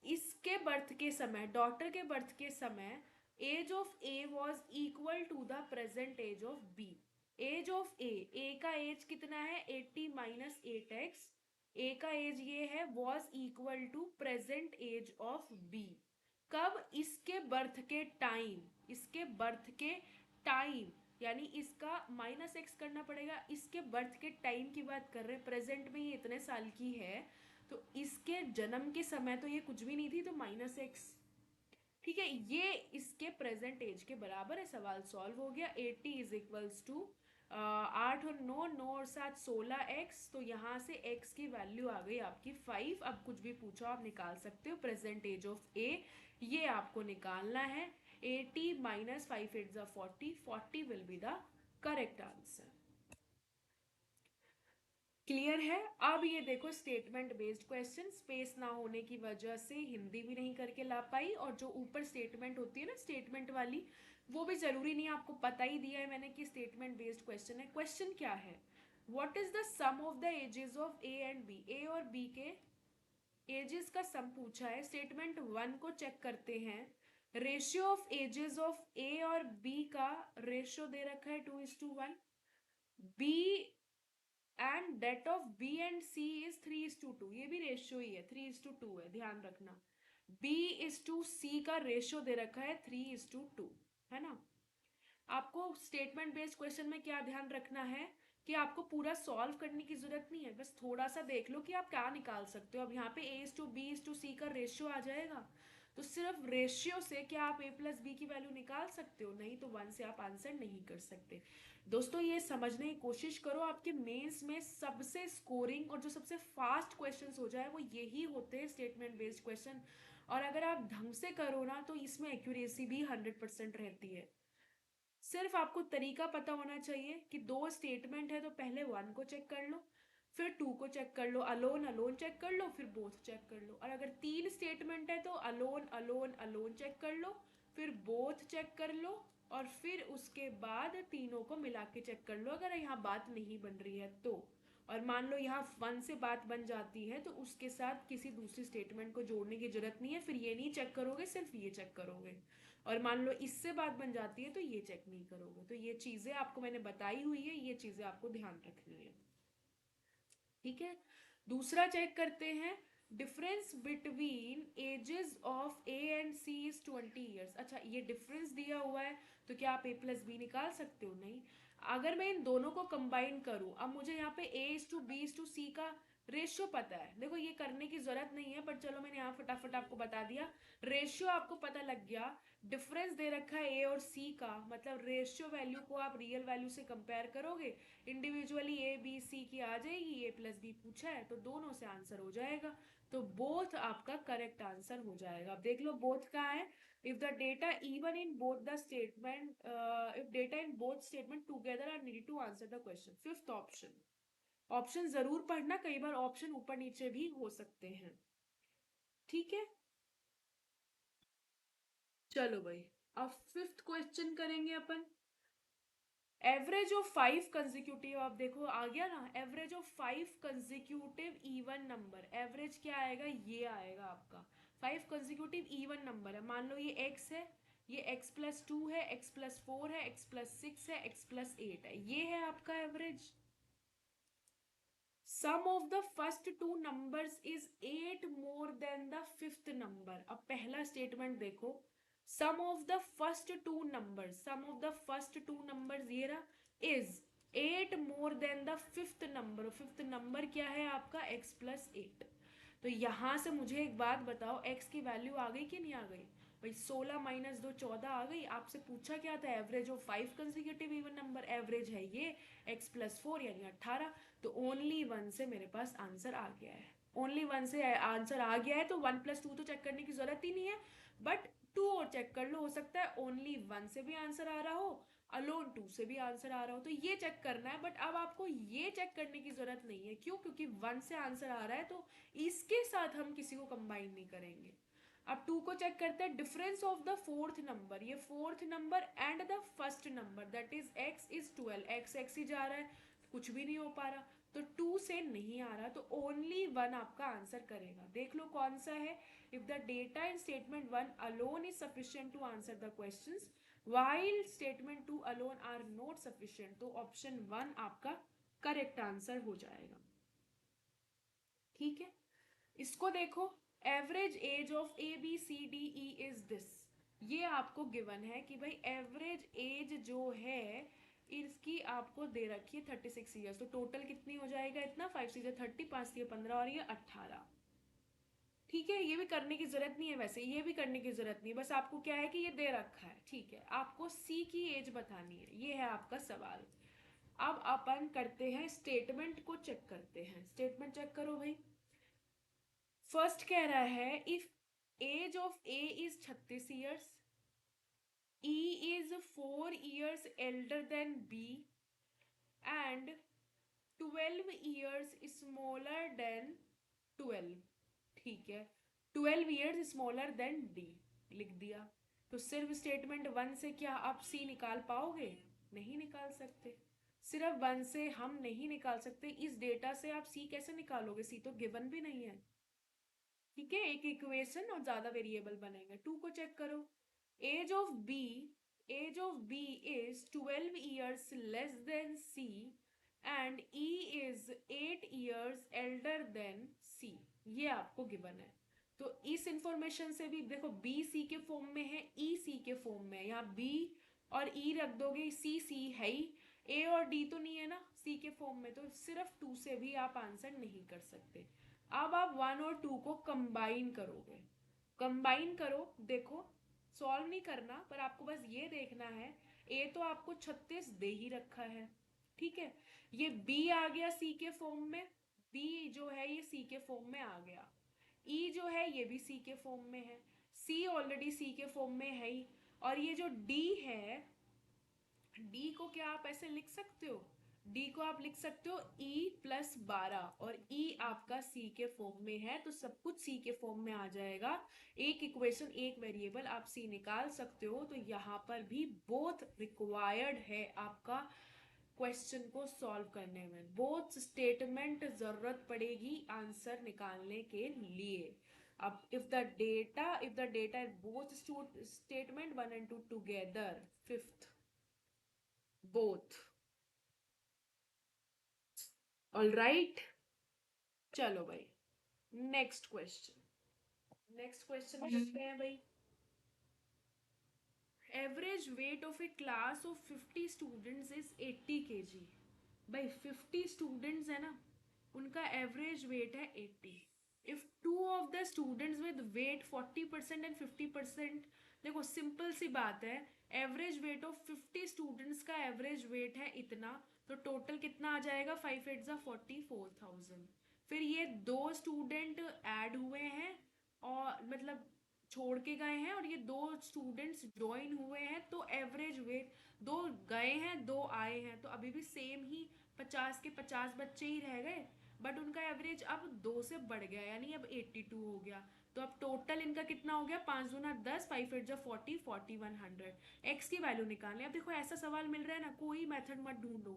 इसके बर्थ के समय, डॉटर के बर्थ के समय, age of A was equal to the present age of B. Age of A का एज कितना है? 80 माइनस 8x। ए का एज ये है, was equal to present age of B. कब? इसके बर्थ के टाइम, इसके बर्थ के टाइम, यानी इसका माइनस एक्स करना पड़ेगा। इसके बर्थ के टाइम की बात कर रहे हैं, प्रेजेंट में ये इतने साल की है, तो इसके जन्म के समय तो ये कुछ भी नहीं थी, तो माइनस एक्स। ठीक है, ये इसके प्रेजेंट एज के बराबर है। सवाल सॉल्व हो गया। 80 इज इक्वल्स टू 8 और 9, 9 और 7 16x, तो यहाँ से x की वैल्यू आ गई आपकी 5। अब कुछ भी पूछो आप निकाल सकते हो। प्रेजेंट एज ऑफ ए ये आपको निकालना है। 80 minus 5 8 40, 40 will be the correct answer. Clear है? अब ये देखो स्टेटमेंट बेस्ड क्वेश्चन, स्पेस ना होने की वजह से हिंदी भी नहीं करके ला पाई, और जो ऊपर स्टेटमेंट होती है ना स्टेटमेंट वाली, वो भी जरूरी नहीं, आपको पता ही दिया है मैंने कि स्टेटमेंट बेस्ड क्वेश्चन है। क्वेश्चन क्या है? What is the sum of the ages of A and B? A और बी के एजेस का सम पूछा है। स्टेटमेंट 1 को चेक करते हैं। Ratio of ages of A और बी का रेशियो दे रखा है 2:1। B and that of B and C is 3:2, ये भी रेशियो ही है, 3:2 है, ध्यान रखना। बी इज टू सी का रेशियो दे रखा है 3:2, है ना? आपको स्टेटमेंट बेस्ड क्वेश्चन में क्या ध्यान रखना है कि आपको पूरा सॉल्व करने की जरूरत नहीं है, बस थोड़ा सा देख लो कि आप क्या निकाल सकते हो। अब यहाँ पे A:B:C का रेशियो आ जाएगा, तो सिर्फ रेशियो से क्या आप a प्लस बी की वैल्यू निकाल सकते हो? नहीं, तो 1 से आप आंसर नहीं कर सकते। दोस्तों ये समझने की कोशिश करो, आपके मेंस में सबसे स्कोरिंग और जो सबसे फास्ट क्वेश्चंस हो जाए वो यही होते हैं, स्टेटमेंट बेस्ड क्वेश्चन। और अगर आप ढंग से करो ना तो इसमें एक्यूरेसी भी 100% रहती है। सिर्फ आपको तरीका पता होना चाहिए कि दो स्टेटमेंट है तो पहले 1 को चेक कर लो, फिर 2 को चेक कर लो, अलोन अलोन चेक कर लो, फिर बोथ चेक कर लो। और अगर 3 स्टेटमेंट है तो अलोन अलोन अलोन चेक कर लो, फिर बोथ चेक कर लो, और फिर उसके बाद तीनों को मिला के चेक कर लो अगर यहाँ बात नहीं बन रही है तो। और मान लो यहाँ वन से बात बन जाती है तो उसके साथ किसी दूसरी स्टेटमेंट को जोड़ने की जरूरत नहीं है, फिर ये नहीं चेक करोगे, सिर्फ ये चेक करोगे। और मान लो इससे बात बन जाती है तो ये चेक नहीं करोगे। तो ये चीजें आपको मैंने बताई हुई है, ये चीजें आपको ध्यान रखनी है। ठीक है, दूसरा चेक करते हैं। Difference between ages of A and C is 20 years. अच्छा, ये डिफरेंस दिया हुआ है तो क्या आप ए प्लस बी निकाल सकते हो? नहीं। अगर मैं इन दोनों को कंबाइन करूं, अब मुझे यहाँ पे A is to B is to C का रेशियो पता है। देखो ये करने की जरूरत नहीं है, पर चलो मैंने यहाँ फटाफट आपको बता दिया। रेशियो आपको पता लग गया। डिफरेंस दे रखा है ए और सी का, मतलब रेशियो वैल्यू को आप रियल वैल्यू से कंपेयर करोगे, इंडिविजुअली ए बी सी की आ जाएगी, ए प्लस बी पूछा है तो दोनों से आंसर हो जाएगा। तो बोथ आपका करेक्ट आंसर हो जाएगा। अब देख लो बोथ कहाँ है। If the data even in both the statement, if data in both statement together are needed to answer the question, fifth option. Option जरूर पढ़ना, कई बार ऑप्शन ऊपर नीचे भी हो सकते हैं। ठीक है, चलो भाई, अब फिफ्थ क्वेश्चन करेंगे अपन। एवरेज ऑफ 5 कंजिक्यूटिव, आप देखो आ गया ना, average of 5 consecutive even number. Average क्या आएगा? ये आएगा आपका। 5 कंजिक्यूटिव इवन नंबर है, मान लो ये एक्स है, ये एक्स प्लस 2 है, एक्स प्लस 4 है, एक्स प्लस 6 है, एक्स प्लस 8 है, ये है आपका average. Sum of the first two numbers is 8 more than the fifth number. अब पहला स्टेटमेंट देखो, sum of the first two numbers, sum of the first two numbers ये रहा, is 8 more than the fifth number. Fifth number क्या है आपका? X plus 8। तो यहां से मुझे एक बात बताओ, एक्स की वैल्यू आ गई कि नहीं आ गई? भाई 16 माइनस 2 14 आ गई। आपसे पूछा क्या था? Average of 5 consecutive even number, average है ये एक्स प्लस 4 यानी 18। तो ओनली वन से मेरे पास आंसर आ गया है। ओनली वन से आंसर आ गया है तो 1 + 2 तो चेक करने की जरूरत ही नहीं है, बट 2 और चेक कर लो, हो सकता है ओनली वन से भी आंसर आ रहा हो, अलोन 2 से भी आंसर आ रहा हो, तो ये चेक करना है। बट अब आपको ये चेक करने की जरूरत नहीं है, क्यों? क्योंकि वन से आंसर आ रहा है तो इसके साथ हम किसी को कंबाइन नहीं करेंगे। अब 2 को चेक करते हैं। Difference of the fourth number, ये fourth number and the first number that is X is 12। X X ही जा रहा है, कुछ भी नहीं हो पा रहा, तो 2 से नहीं आ रहा, तो ओनली वन आपका आंसर करेगा। देख लो कौन सा है। If the data in statement 1 alone is sufficient to answer the questions, while statement 2 alone are not sufficient, तो ऑप्शन 1 आपका करेक्ट आंसर हो जाएगा। ठीक है, इसको देखो। Average age of A B C D E is this. ये आपको गिवन है कि भाई एवरेज एज जो है इसकी आपको दे रखी है 36 ईयर्स। तो टोटल कितनी हो जाएगा? इतना 5 से 30, 5 से 15 और ये 18। ठीक है, ये भी करने की जरूरत नहीं है, वैसे ये भी करने की जरूरत नहीं है, बस आपको क्या है कि ये दे रखा है। ठीक है, आपको सी की एज बतानी है, ये है आपका सवाल। अब अपन करते हैं स्टेटमेंट को चेक करते हैं। स्टेटमेंट चेक करो भाई। फर्स्ट कह रहा है if age of A is 36 years, E is 4 years elder than B and 12 years smaller than 12। ठीक है, 12 ईयर्स स्मॉलर देन डी लिख दिया। तो सिर्फ स्टेटमेंट वन से क्या आप सी निकाल पाओगे? नहीं निकाल सकते। सिर्फ वन से हम नहीं निकाल सकते, इस डेटा से आप सी कैसे निकालोगे? सी तो गिवन भी नहीं है। ठीक है, एक इक्वेशन और ज्यादा वेरिएबल बनेंगे। 2 को चेक करो। Age of B, age of B is 12 years less than C and E is 8 years elder than C, ये आपको गिवन है। तो इस इंफॉर्मेशन से भी देखो, बी सी के फॉर्म में है, ई सी के फॉर्म में है। यहाँ बी और ई रख दोगे, सी सी है ही, ए और डी तो नहीं है ना सी के फॉर्म में, तो सिर्फ 2 से भी आप आंसर नहीं कर सकते। अब आप 1 और 2 को कंबाइन करोगे। कंबाइन करो, देखो सॉल्व नहीं करना, पर आपको बस ये देखना है। ए तो आपको 36 दे ही रखा है, ठीक है। ये बी आ गया सी के फॉर्म में, बी जो है ये सी के फॉर्म में आ गया। ई जो है ये भी सी के फॉर्म में है, सी ऑलरेडी सी के फॉर्म में है ही। और ये जो डी है, डी को क्या आप ऐसे लिख सकते हो? डी को आप लिख सकते हो E+12 और E आपका C के फॉर्म में है तो सब कुछ C के फॉर्म में आ जाएगा। एक इक्वेशन एक वेरिएबल आप C निकाल सकते हो, तो यहाँ पर भी बोथ रिक्वायर्ड है आपका क्वेश्चन को सॉल्व करने में। बोथ स्टेटमेंट जरूरत पड़ेगी आंसर निकालने के लिए। अब if the data both statement 1 and 2 together, fifth both. All right, चलो भाई नेक्स्ट क्वेश्चन करते हैं भाई। Average weight of A class of 50 students is 80 kg। भाई 50 स्टूडेंट्स है ना, उनका एवरेज वेट है 80। If two of the students with weight 40% and 50%, देखो सिंपल सी बात है, एवरेज वेट ऑफ 50 स्टूडेंट्स का एवरेज वेट है इतना, तो टोटल कितना आ जाएगा, 5 8 जा 44,000। फिर ये दो स्टूडेंट ऐड हुए हैं और मतलब छोड़ के गए हैं, और ये दो स्टूडेंट्स ज्वाइन हुए हैं, तो एवरेज वेट, दो गए हैं दो आए हैं, तो अभी भी सेम ही 50 के 50 बच्चे ही रह गए, बट उनका एवरेज अब 2 से बढ़ गया, यानी अब 82 हो गया। तो अब टोटल इनका कितना हो गया, 5 दूना 10, 5 8 जा 40, 4100। एक्स की वैल्यू निकालने। अब देखो ऐसा सवाल मिल रहा है ना, कोई मेथड मत ढूंढो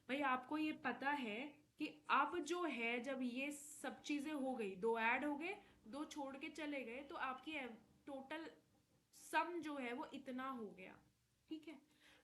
भाई, आपको ये पता है कि अब जो है, जब ये सब चीजें हो गई, दो ऐड हो गए, दो छोड़ के चले गए, तो आपकी टोटल सम जो है वो इतना हो गया। ठीक है,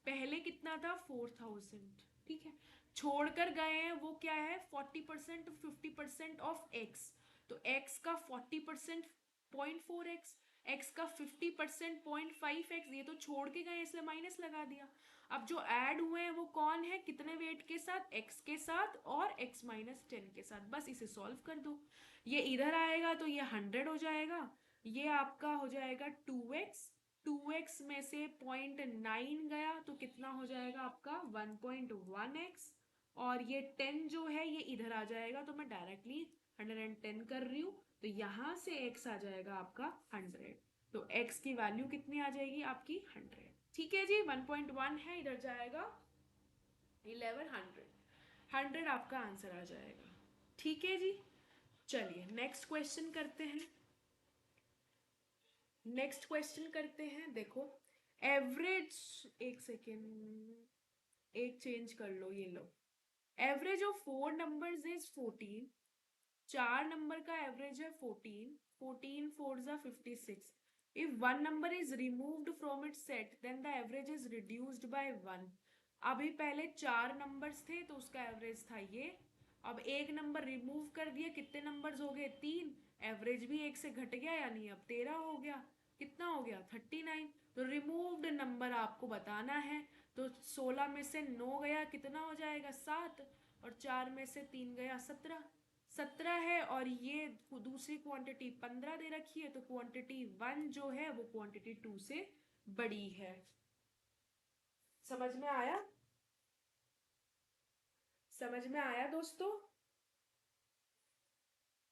पहले कितना था, 4000। ठीक है, छोड़कर गए हैं वो क्या है, 40% 50% ऑफ एक्स, तो एक्स का 40% 0.4x, एक्स का 50% 0.5x, ये तो छोड़ के गए इसलिए माइनस लगा दिया। अब जो ऐड हुए हैं वो कौन है, कितने वेट के साथ, एक्स के साथ और x-10 के साथ, बस इसे सॉल्व कर दो। ये इधर आएगा तो ये 100 हो जाएगा, ये आपका हो जाएगा 2x, 2x में से 0.9 गया तो कितना हो जाएगा आपका 1.1x, और ये 10 जो है ये इधर आ जाएगा, तो मैं डायरेक्टली 110 कर रही हूँ, तो यहां से x आ जाएगा आपका 100, तो x की वैल्यू कितनी आ जाएगी आपकी 100। ठीक है जी, 1.1 है, इधर जाएगा 1100, 100 आपका आंसर आ जाएगा। ठीक है जी, चलिए नेक्स्ट क्वेश्चन करते हैं। देखो एवरेज, एक सेकेंड, एक चेंज कर लो, ये लो। Average of four numbers is 14। चार नंबर का एवरेज है 14, 14 फोर जा 56। If one number is removed from its set then the average is reduced by one. अभी पहले चार नंबर्स थे तो उसका एवरेज था ये, अब एक नंबर रिमूव कर दिया, कितने नंबर्स हो गए, तीन, एवरेज भी एक से घट गया, यानी अब 13 हो गया, कितना हो गया 39। तो रिमूव्ड नंबर आपको बताना है, तो 16 में से 9 गया, कितना हो जाएगा 7, और 4 में से 3 गया 17, 17 है, और ये दूसरी क्वांटिटी 15 दे रखी है, तो क्वांटिटी 1 जो है वो क्वांटिटी 2 से बड़ी है। समझ में आया, समझ में आया दोस्तों।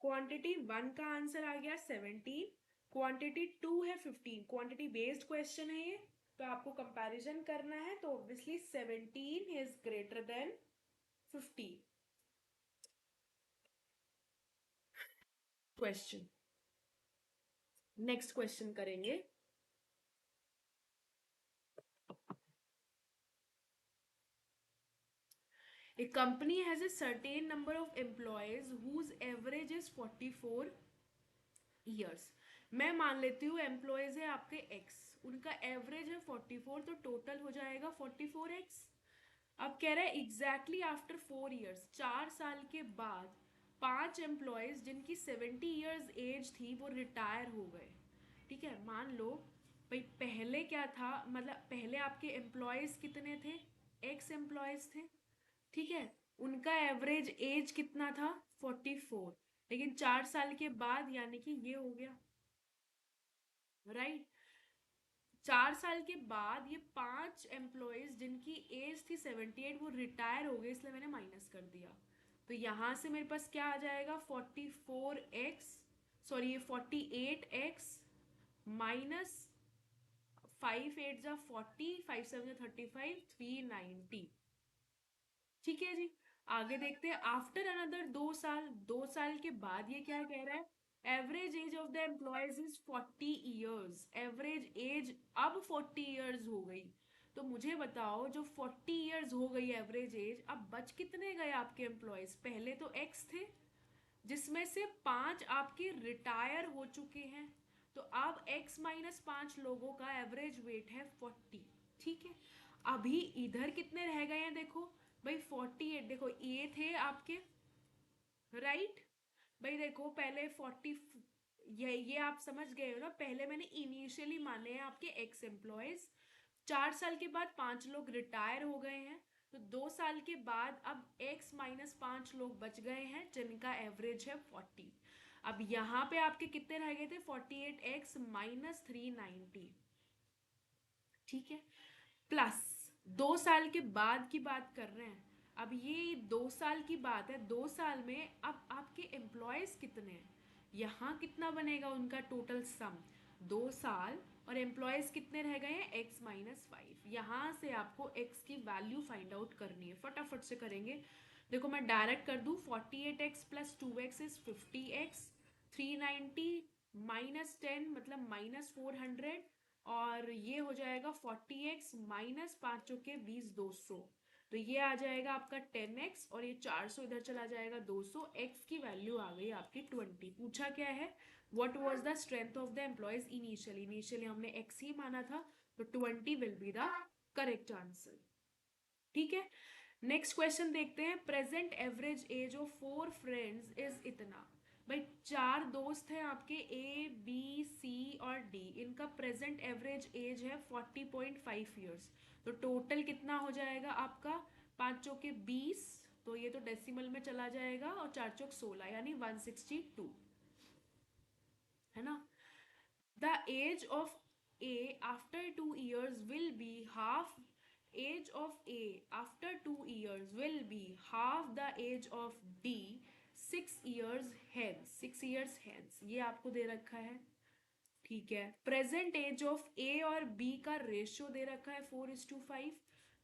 क्वांटिटी 1 का आंसर आ गया 17, क्वांटिटी 2 है 15, क्वांटिटी बेस्ड क्वेश्चन है ये, तो आपको कंपैरिजन करना है, तो obviously 17 is greater than 15। Question, next question करेंगे। A company has a certain number of employees whose average is 44 years। मैं मान लेती हूँ एम्प्लॉयज है आपके x, उनका एवरेज है 44, तो टोटल हो जाएगा 44x। अब कह रहा है एग्जैक्टली आफ्टर 4 years, 4 साल के बाद 5 एम्प्लॉयज जिनकी 70 years एज थी वो रिटायर हो गए। ठीक है, मान लो भाई पहले क्या था, मतलब पहले आपके एम्प्लॉयज कितने थे, एक्स एम्प्लॉयज थे। ठीक है, उनका एवरेज एज कितना था 44, लेकिन 4 साल के बाद यानी कि ये हो गया, राइट। 4 साल के बाद ये 5 एम्प्लॉयज जिनकी एज थी 78 वो रिटायर हो गए, इसलिए मैंने माइनस कर दिया। तो यहां से मेरे पास क्या आ जाएगा 44x, सॉरी ये 48x माइनस 5 8 जा 40, 5 7 जा 35, 390। ठीक है जी। आगे देखते हैं, आफ्टर अनदर 2 साल, 2 साल के बाद ये क्या कह रहा है, average age of the employees is 40 years, average age अब 40 ईयर्स हो गई। तो मुझे बताओ, जो 40 ईयर्स हो गई एवरेज एज, अब बच कितने गए आपके एम्प्लॉयज? पहले तो एक्स थे, जिसमें से 5 आपके रिटायर हो चुके हैं, तो अब x-5 लोगों का एवरेज वेट है 40। ठीक है, अभी इधर कितने रह गए हैं देखो भाई, 48। देखो ये थे आपके, राइट भाई, देखो पहले 40, ये आप समझ गए हो ना, पहले मैंने इनिशियली माने हैं आपके एक्स एम्प्लॉयज, 4 साल के बाद 5 लोग रिटायर हो गए हैं, तो 2 साल के बाद अब x-5 लोग बच गए हैं जिनका एवरेज है 40। अब यहाँ पे आपके कितने रह गए थे, 48x-390। ठीक है, प्लस 2 साल के बाद की बात कर रहे हैं। अब ये 2 साल की बात है, 2 साल में अब आपके एम्प्लॉयज कितने हैं, यहाँ कितना बनेगा उनका टोटल सम, 2 साल, और एम्प्लॉयज कितने रह गए हैं, x-5। यहाँ से आपको x की वैल्यू फाइंड आउट करनी है, फटाफट से करेंगे। देखो मैं डायरेक्ट कर दूँ, 48x+2x इज 50x, 390 -10 मतलब -400, और ये हो जाएगा 40x -5 के 20, 200, तो ये आ जाएगा आपका 10x, और ये 400 इधर चला जाएगा, 200, x की वैल्यू आ गई आपकी 20। पूछा क्या है, what was the strength of the employees initially, initially हमने x ही माना था, तो 20 will be the correct answer. ठीक है, नेक्स्ट क्वेश्चन देखते हैं, present average age of 4 friends is इतना। भाई 4 दोस्त हैं आपके, ए बी सी और डी, इनका प्रेजेंट एवरेज एज है 40.5 ईयर्स, तो टोटल कितना हो जाएगा आपका, 5 चौके 20, तो ये तो डेसिमल में चला जाएगा, और 4 चौक 16 यानी 162, है ना। The age of A after 2 years will be half, age of A after 2 years will be half the age of D 6 years hence, 6 years hence, ये आपको दे रखा है। ठीक है, प्रेजेंट एज ऑफ ए और बी का रेशियो दे रखा है 4:5,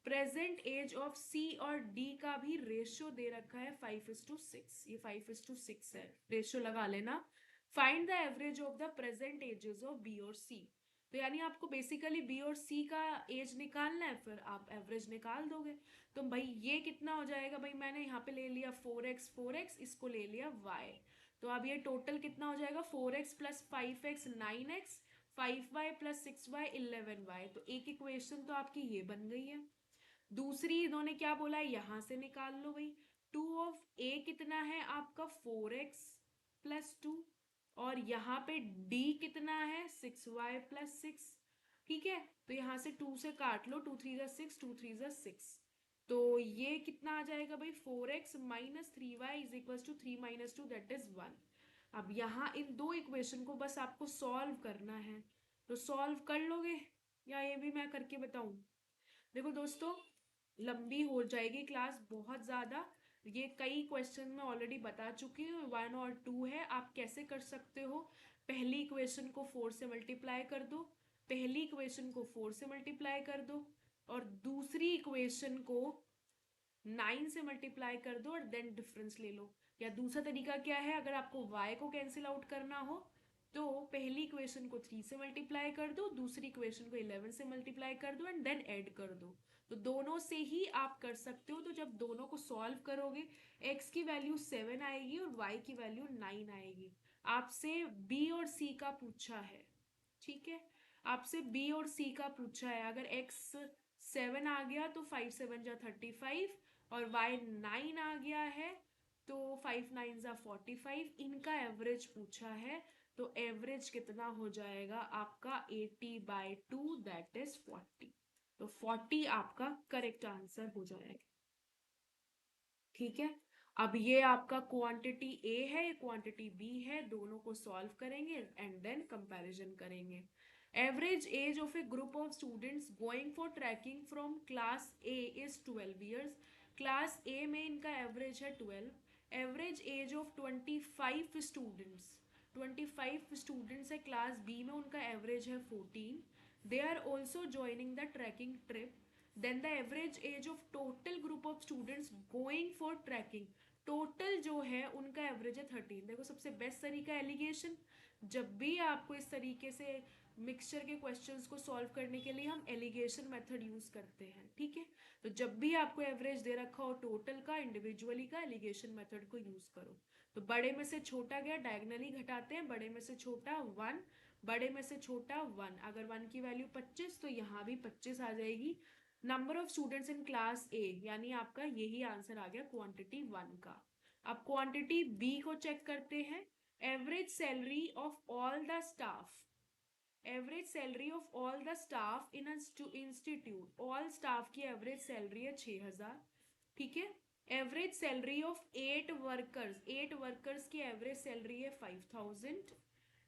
प्रेजेंट एज ऑफ सी और डी का भी रेशियो दे रखा है 5:6, ये 5:6 है, रेशियो लगा लेना। Find the average of the present ages of B और सी, तो यानी आपको बेसिकली बी और सी का एज निकालना है, फिर आप एवरेज निकाल दोगे। तो भाई ये कितना हो जाएगा, भाई मैंने यहाँ पे ले लिया 4x, इसको ले लिया y, तो अब ये टोटल कितना हो जाएगा, 4x+5x 9x, 5y+6y 11y, तो एक इक्वेशन तो आपकी ये बन गई है। दूसरी इन्होंने क्या बोला है, यहां से निकाल लो भाई, 2 ऑफ a कितना है आपका 4x+2, और यहाँ पे d कितना है 6y+6। ठीक है, तो यहाँ से 2 से काट लो, 2 3 6, 2 3 6, तो ये कितना आ जाएगा भाई, 4x-3y = 3 - 2, 3 - 2 दैट इज 1। अब यहाँ इन दो इक्वेशन को बस आपको सॉल्व करना है, तो सॉल्व कर लोगे, या ये भी मैं करके बताऊं? देखो दोस्तों, लंबी हो जाएगी क्लास बहुत ज़्यादा, ये कई क्वेश्चन मैं ऑलरेडी बता चुकी हूँ, 1 और 2 है। आप कैसे कर सकते हो, पहली इक्वेशन को 4 से मल्टीप्लाई कर दो, पहली इक्वेशन को 4 से मल्टीप्लाई कर दो, और दूसरी इक्वेशन को 9 से मल्टीप्लाई कर दो, और देन डिफरेंस ले लो। या दूसरा तरीका क्या है, अगर आपको y को कैंसिल आउट करना हो, तो पहली इक्वेशन को 3 से मल्टीप्लाई कर दो, दूसरी इक्वेशन को 11 से मल्टीप्लाई कर दो, एंड देन ऐड कर दो। तो दोनों से ही आप कर सकते हो, तो जब दोनों को सॉल्व करोगे, x की वैल्यू 7 आएगी और y की वैल्यू 9 आएगी। आपसे b और c का पूछा है, ठीक है, आपसे b और c का पूछा है, अगर x 7 आ गया तो 5 7 = 35, और y 9 आ गया है तो 5 9 = 45, इनका एवरेज पूछा है, तो एवरेज कितना हो जाएगा आपका 80/2 दैट इज 40, तो 40 आपका करेक्ट आंसर हो जाएगा। ठीक है, अब ये आपका क्वांटिटी ए है, ये क्वांटिटी बी है, दोनों को सॉल्व करेंगे एंड देन कंपैरिजन करेंगे। Average age of a group of students going for trekking from class A is 12 years, class A में इनका एवरेज है 12। Average age of 25 students, 25 students है क्लास बी में, उनका एवरेज है 14। They are also joining the trekking trip, then the average age of total group of students going for trekking, total जो है उनका एवरेज है 13। देखो सबसे बेस्ट तरीका एलिगेशन, जब भी आपको इस तरीके से मिक्सचर के क्वेश्चंस को सॉल्व करने के लिए हम एलिगेशन मेथड यूज करते हैं, ठीक है। तो जब भी आपको एवरेज दे रखा हो टोटल का इंडिविजुअली का, एलिगेशन मेथड को यूज करो। तो बड़े में से छोटा गया, डायगनली घटाते हैं, बड़े में से छोटा 1, बड़े में से छोटा 1, अगर 1 की वैल्यू 25 तो यहाँ भी 25 आ जाएगी। Number of students in class ए, यानी आपका यही आंसर आ गया क्वांटिटी 1 का। अब क्वांटिटी बी को चेक करते हैं। Average salary of all the staff, average salary of all the staff in institute, all staff की एवरेज सैलरी है 6000, ठीक है। Average salary of 8 workers, 8 workers की एवरेज सैलरी है 5000।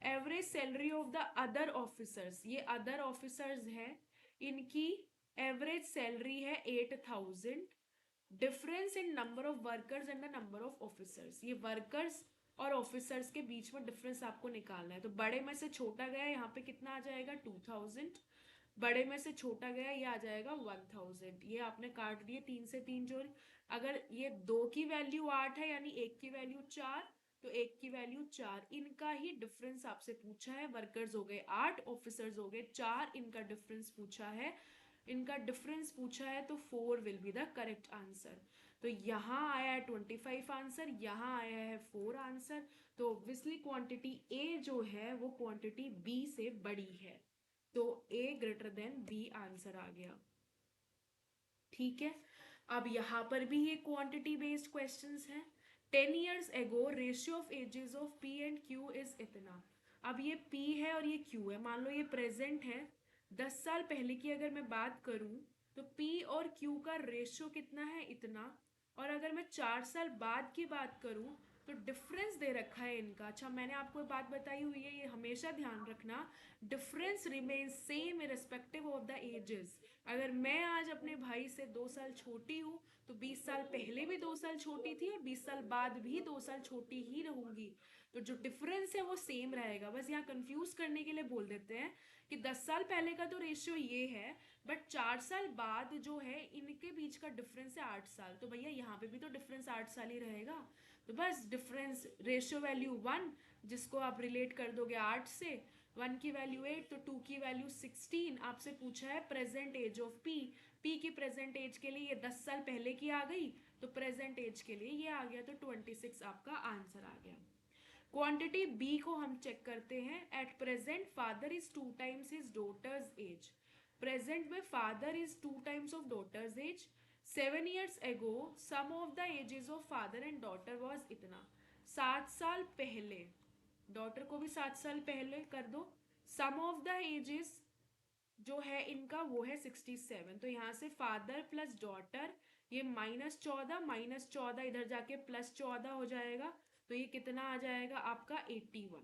Average salary of the other officers, ये अदर ऑफिसर्स है, इनकी एवरेज सैलरी है 8000। Difference in number of workers and the number of officers, ये वर्कर्स और ऑफिसर्स के बीच में डिफरेंस आपको निकालना है। तो बड़े में से छोटा गया, यहाँ पे कितना आ जाएगा 2000, बड़े में से छोटा गया ये आ जाएगा 1000। ये आपने काट दिए 3 से 3 जोड़। अगर ये 2 की वैल्यू 8 है यानी 1 की वैल्यू 4, तो 1 की वैल्यू 4, इनका ही डिफरेंस आपसे पूछा है। वर्कर्स हो गए 8, ऑफिसर्स हो गए 4, इनका डिफरेंस पूछा है, इनका डिफरेंस पूछा है, तो 4 will be the correct answer. तो यहाँ आया है 25 आंसर, यहाँ आया है 4 आंसर। तो ऑब्वियसली क्वांटिटी ए जो है वो क्वांटिटी बी से बड़ी है, तो ए ग्रेटर देन बी आंसर आ गया, ठीक है। अब यहाँ पर भी ये क्वांटिटी बेस्ड क्वेश्चंस हैं। 10 years ago ratio of ages of P and Q is इतना। अब ये पी है और ये क्यू है, मान लो ये प्रेजेंट है। 10 साल पहले की अगर मैं बात करूं तो पी और क्यू का रेशियो कितना है, इतना। और अगर मैं 4 साल बाद की बात करूं तो डिफरेंस दे रखा है इनका। अच्छा मैंने आपको बात बताई हुई है, ये हमेशा ध्यान रखना, difference remain same irrespective of the ages. अगर मैं आज अपने भाई से 2 साल छोटी हूँ तो 20 साल पहले भी 2 साल छोटी थी और 20 साल बाद भी 2 साल छोटी ही रहूंगी। तो जो डिफरेंस है वो सेम रहेगा। बस यहाँ कंफ्यूज करने के लिए बोल देते हैं कि 10 साल पहले का तो रेशियो ये है, बट 4 साल बाद जो है इनके बीच का डिफरेंस है 8 साल, तो भैया यहाँ पे भी तो डिफरेंस 8 साल ही रहेगा। तो बस डिफरेंस रेशियो वैल्यू 1, जिसको आप रिलेट कर दोगे 8 से, 1 की वैल्यू 8 तो 2 की वैल्यू 16। आपसे पूछा है present age of P, P की प्रेजेंट एज के लिए ये 10 साल पहले की आ गई, तो प्रेजेंट एज के लिए ये आ गया, तो 26 आपका आंसर आ गया। क्वांटिटी बी को हम चेक करते हैं। At present father is 2 times his daughter's age, present में father is 2 times of daughter's age. 7 years ago sum of the ages of father and daughter was इतना। 7 साल पहले, डॉटर को भी 7 साल पहले कर दो, सम ऑफ द एजेस जो है इनका वो है 67। तो यहाँ से फादर प्लस डॉटर, ये -14 इधर जाके +14 हो जाएगा, तो ये कितना आ जाएगा आपका 81।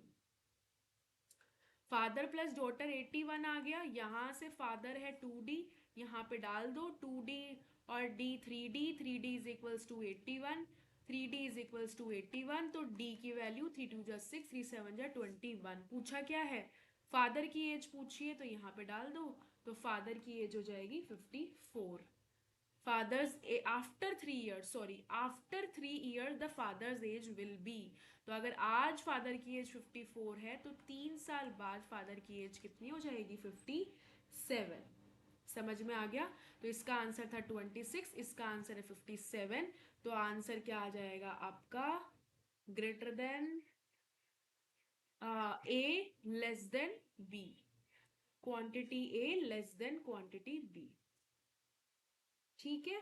फादर प्लस डॉटर 81 आ गया। यहाँ से फादर है 2D, यहाँ पे डाल दो 2D और D 3D, 3D is equals to 81, 3D is equals to 81, तो D की वैल्यू 3 2 6, 3 7 21। पूछा क्या है, फादर की एज पूछी है, तो यहाँ पे डाल दो, तो फादर की एज हो जाएगी 54। Father's after 3 years, sorry after 3 years the father's age will be. तो अगर आज फादर की एज 54 है तो 3 साल बाद फादर की एज कितनी हो जाएगी 57। समझ में आ गया। तो इसका आंसर था 26, इसका आंसर है 57। तो आंसर क्या आ जाएगा आपका, greater than A less than B, quantity A less than quantity B, ठीक है।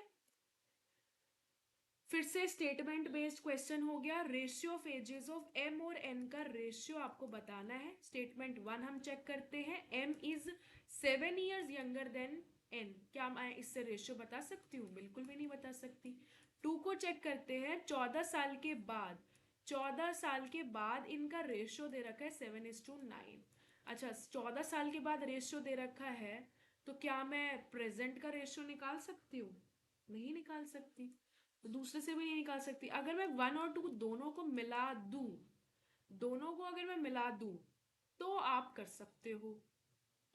फिर से स्टेटमेंट बेस्ड क्वेश्चन हो गया। Ratio of ages of M और एन का रेशियो आपको बताना है। स्टेटमेंट 1 हम चेक करते हैं। M is 7 years younger than N, क्या मैं इससे रेशियो बता सकती हूँ, बिल्कुल भी नहीं बता सकती। 2 को चेक करते हैं। 14 साल के बाद, 14 साल के बाद इनका रेशियो दे रखा है 7:9। अच्छा 14 साल के बाद रेशियो दे रखा है, तो क्या मैं प्रेजेंट का रेशियो निकाल सकती हूँ, नहीं निकाल सकती। तो दूसरे से भी नहीं निकाल सकती। अगर मैं 1 और 2 दोनों को मिला दूं, दोनों को अगर मैं मिला दूं तो आप कर सकते हो।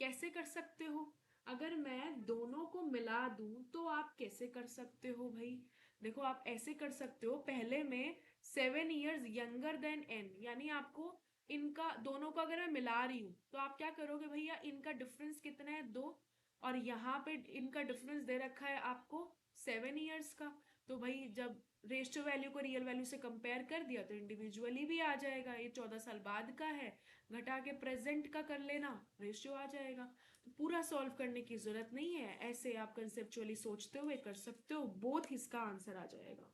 कैसे कर सकते हो, अगर मैं दोनों को मिला दूं तो आप कैसे कर सकते हो भाई? देखो आप ऐसे कर सकते हो, पहले में 7 years यंगर देन एन, यानी आपको इनका दोनों को अगर मैं मिला रही हूँ तो आप क्या करोगे भैया, इनका डिफरेंस कितना है, 2, और यहाँ पे इनका डिफरेंस दे रखा है आपको 7 years का। तो भाई जब रेशियो वैल्यू को रियल वैल्यू से कंपेयर कर दिया तो इंडिविजुअली भी आ जाएगा, ये 14 साल बाद का है, घटा के प्रेजेंट का कर लेना, रेशियो आ जाएगा। तो पूरा सॉल्व करने की जरूरत नहीं है, ऐसे आप कंसेप्चुअली सोचते हुए कर सकते हो, बोथ इसका आंसर आ जाएगा।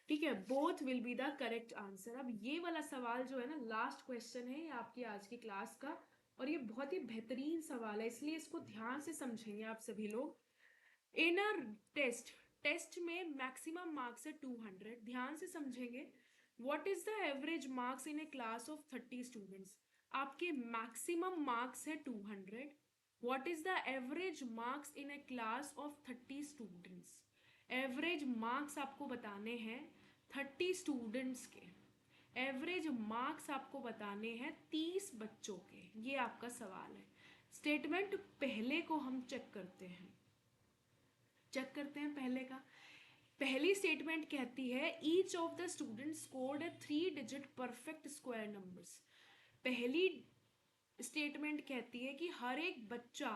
ठीक है, both will be the correct answer. अब ये वाला सवाल जो है ना, लास्ट क्वेश्चन है आपकी आज की क्लास का, और ये बहुत ही बेहतरीन सवाल है, इसलिए इसको ध्यान से समझेंगे आप सभी लोग। इन अ टेस्ट, टेस्ट में मैक्सिमम मार्क्स है 200, ध्यान से समझेंगे। What is the average marks in A class of 30 students? आपके मैक्सिमम मार्क्स है 200, what is the average marks in A class of 30 students? Average marks आपको बताने हैं 30 स्टूडेंट्स के, एवरेज मार्क्स आपको बताने हैं 30 बच्चों के, ये आपका सवाल है। स्टेटमेंट पहले को हम चेक करते हैं, चेक करते हैं पहले का। पहली स्टेटमेंट कहती है each of the student scored A 3 digit perfect square numbers. पहली स्टेटमेंट कहती है कि हर एक बच्चा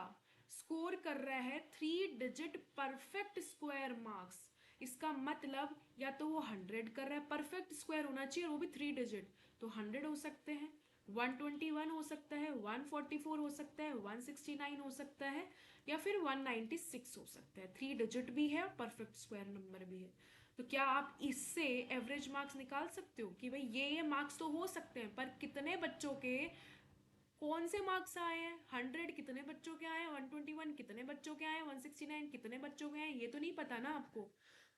स्कोर कर रहा है 3 डिजिट परफेक्ट स्क्वायर मार्क्स। इसका मतलब या तो वो 100 कर रहा है, परफेक्ट स्क्वायर होना चाहिए, और वो भी 3 डिजिट, तो 100 हो सकते हैं, 121 हो सकता है, 144 हो सकता है, 169 हो सकता है, या फिर 196 हो सकता है। 3 डिजिट भी है और परफेक्ट स्क्वायर नंबर भी है। तो क्या आप इससे एवरेज मार्क्स निकाल सकते हो कि भाई ये मार्क्स तो हो सकते हैं, पर कितने बच्चों के कौन से मार्क्स आए हैं, 100 कितने बच्चों के आए हैं, 121 कितने बच्चों के आए हैं, 169 कितने बच्चों के आए हैं, ये तो नहीं पता ना आपको।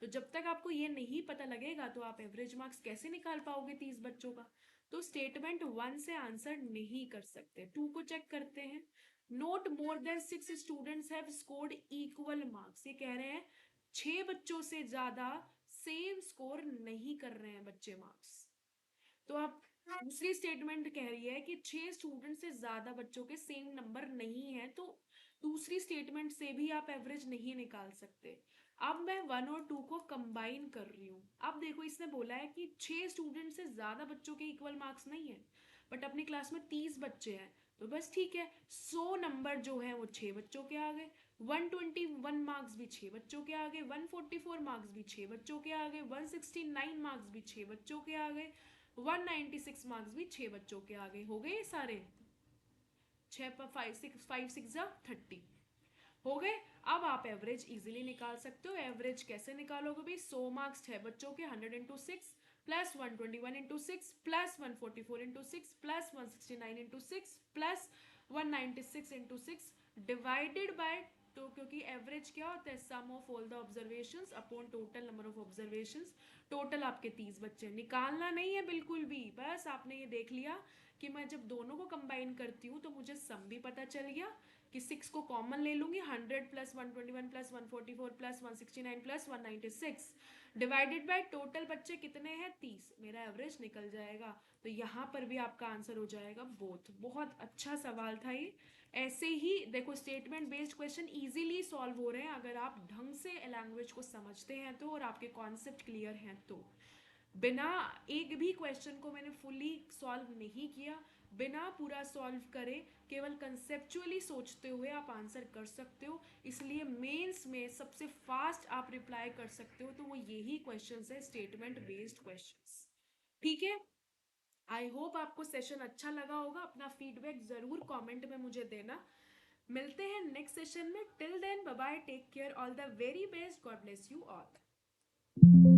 तो जब तक आपको ये नहीं पता लगेगा तो आप एवरेज मार्क्स कैसे निकाल पाओगे 30 बच्चों का? तो स्टेटमेंट 1 से आंसर नहीं कर सकते। 2 को चेक करते हैं। Note more than 6 students have scored equal marks, ये कह रहे हैं 6 बच्चों से ज्यादा सेम स्कोर नहीं कर रहे हैं बच्चे मार्क्स। तो आप दूसरी स्टेटमेंट कह रही है कि 6 स्टूडेंट से ज्यादा बच्चों के सेम नंबर नहीं है, तो दूसरी स्टेटमेंट से भी आप एवरेज नहीं निकाल सकते। अब मैं 1 और 2 को कंबाइन कर रही हूँ। अब देखो इसने बोला है कि 6 स्टूडेंट से ज्यादा बच्चों के इक्वल मार्क्स नहीं है, बट अपनी क्लास में 30 बच्चे हैं, तो बस ठीक है, 100 नंबर जो है वो 6 बच्चों के आ गए, 121 मार्क्स भी 6 बच्चों के आ गए, 144 मार्क्स भी 6 बच्चों के आ गए, 169 मार्क्स भी 6 बच्चों के आ गए, 196 मार्क्स भी 6 बच्चों के आ गए। हो गए सारे, 5 6 5 6 30 हो गए। अब आप एवरेज इजीली निकाल सकते हो। एवरेज कैसे निकालोगे भाई? 100 मार्क्स 6 बच्चों के, 100 into 6 plus 121 into 6 plus 144 into 6 plus 169 into 6 plus 196 into 6 divided by, तो क्योंकि एवरेज क्या होता है, sum of all the observations upon total number of observations. Total आपके 30 बच्चे, निकालना नहीं है बिल्कुल भी, बस आपने ये देख लिया कि मैं जब दोनों को कंबाइन करती हूँ तो मुझे सम भी पता चल गया कि 6 को कॉमन ले लूंगी, 100 plus 121 plus 144 plus 169 plus 196 divided by total बच्चे कितने हैं, 30, मेरा एवरेज निकल जाएगा। तो यहाँ पर भी आपका आंसर हो जाएगा बोथ। बहुत अच्छा सवाल था ये। ऐसे ही देखो statement based question easily solve हो रहे हैं अगर आप ढंग से लैंग्वेज को समझते हैं तो, और आपके कॉन्सेप्ट क्लियर हैं तो। बिना एक भी क्वेश्चन को मैंने फुली सॉल्व नहीं किया, बिना पूरा सॉल्व करे, केवल कंसेप्चुअली सोचते हुए आप आंसर कर सकते हो। इसलिए मेंस में सबसे फास्ट आप रिप्लाई कर सकते हो तो वो यही क्वेश्चंस है, स्टेटमेंट बेस्ड क्वेश्चंस। ठीक है, आई होप आपको सेशन अच्छा लगा होगा। अपना फीडबैक जरूर कमेंट में मुझे देना। मिलते हैं नेक्स्ट सेशन में। Till then bye bye, take care, all the very best, God bless you all.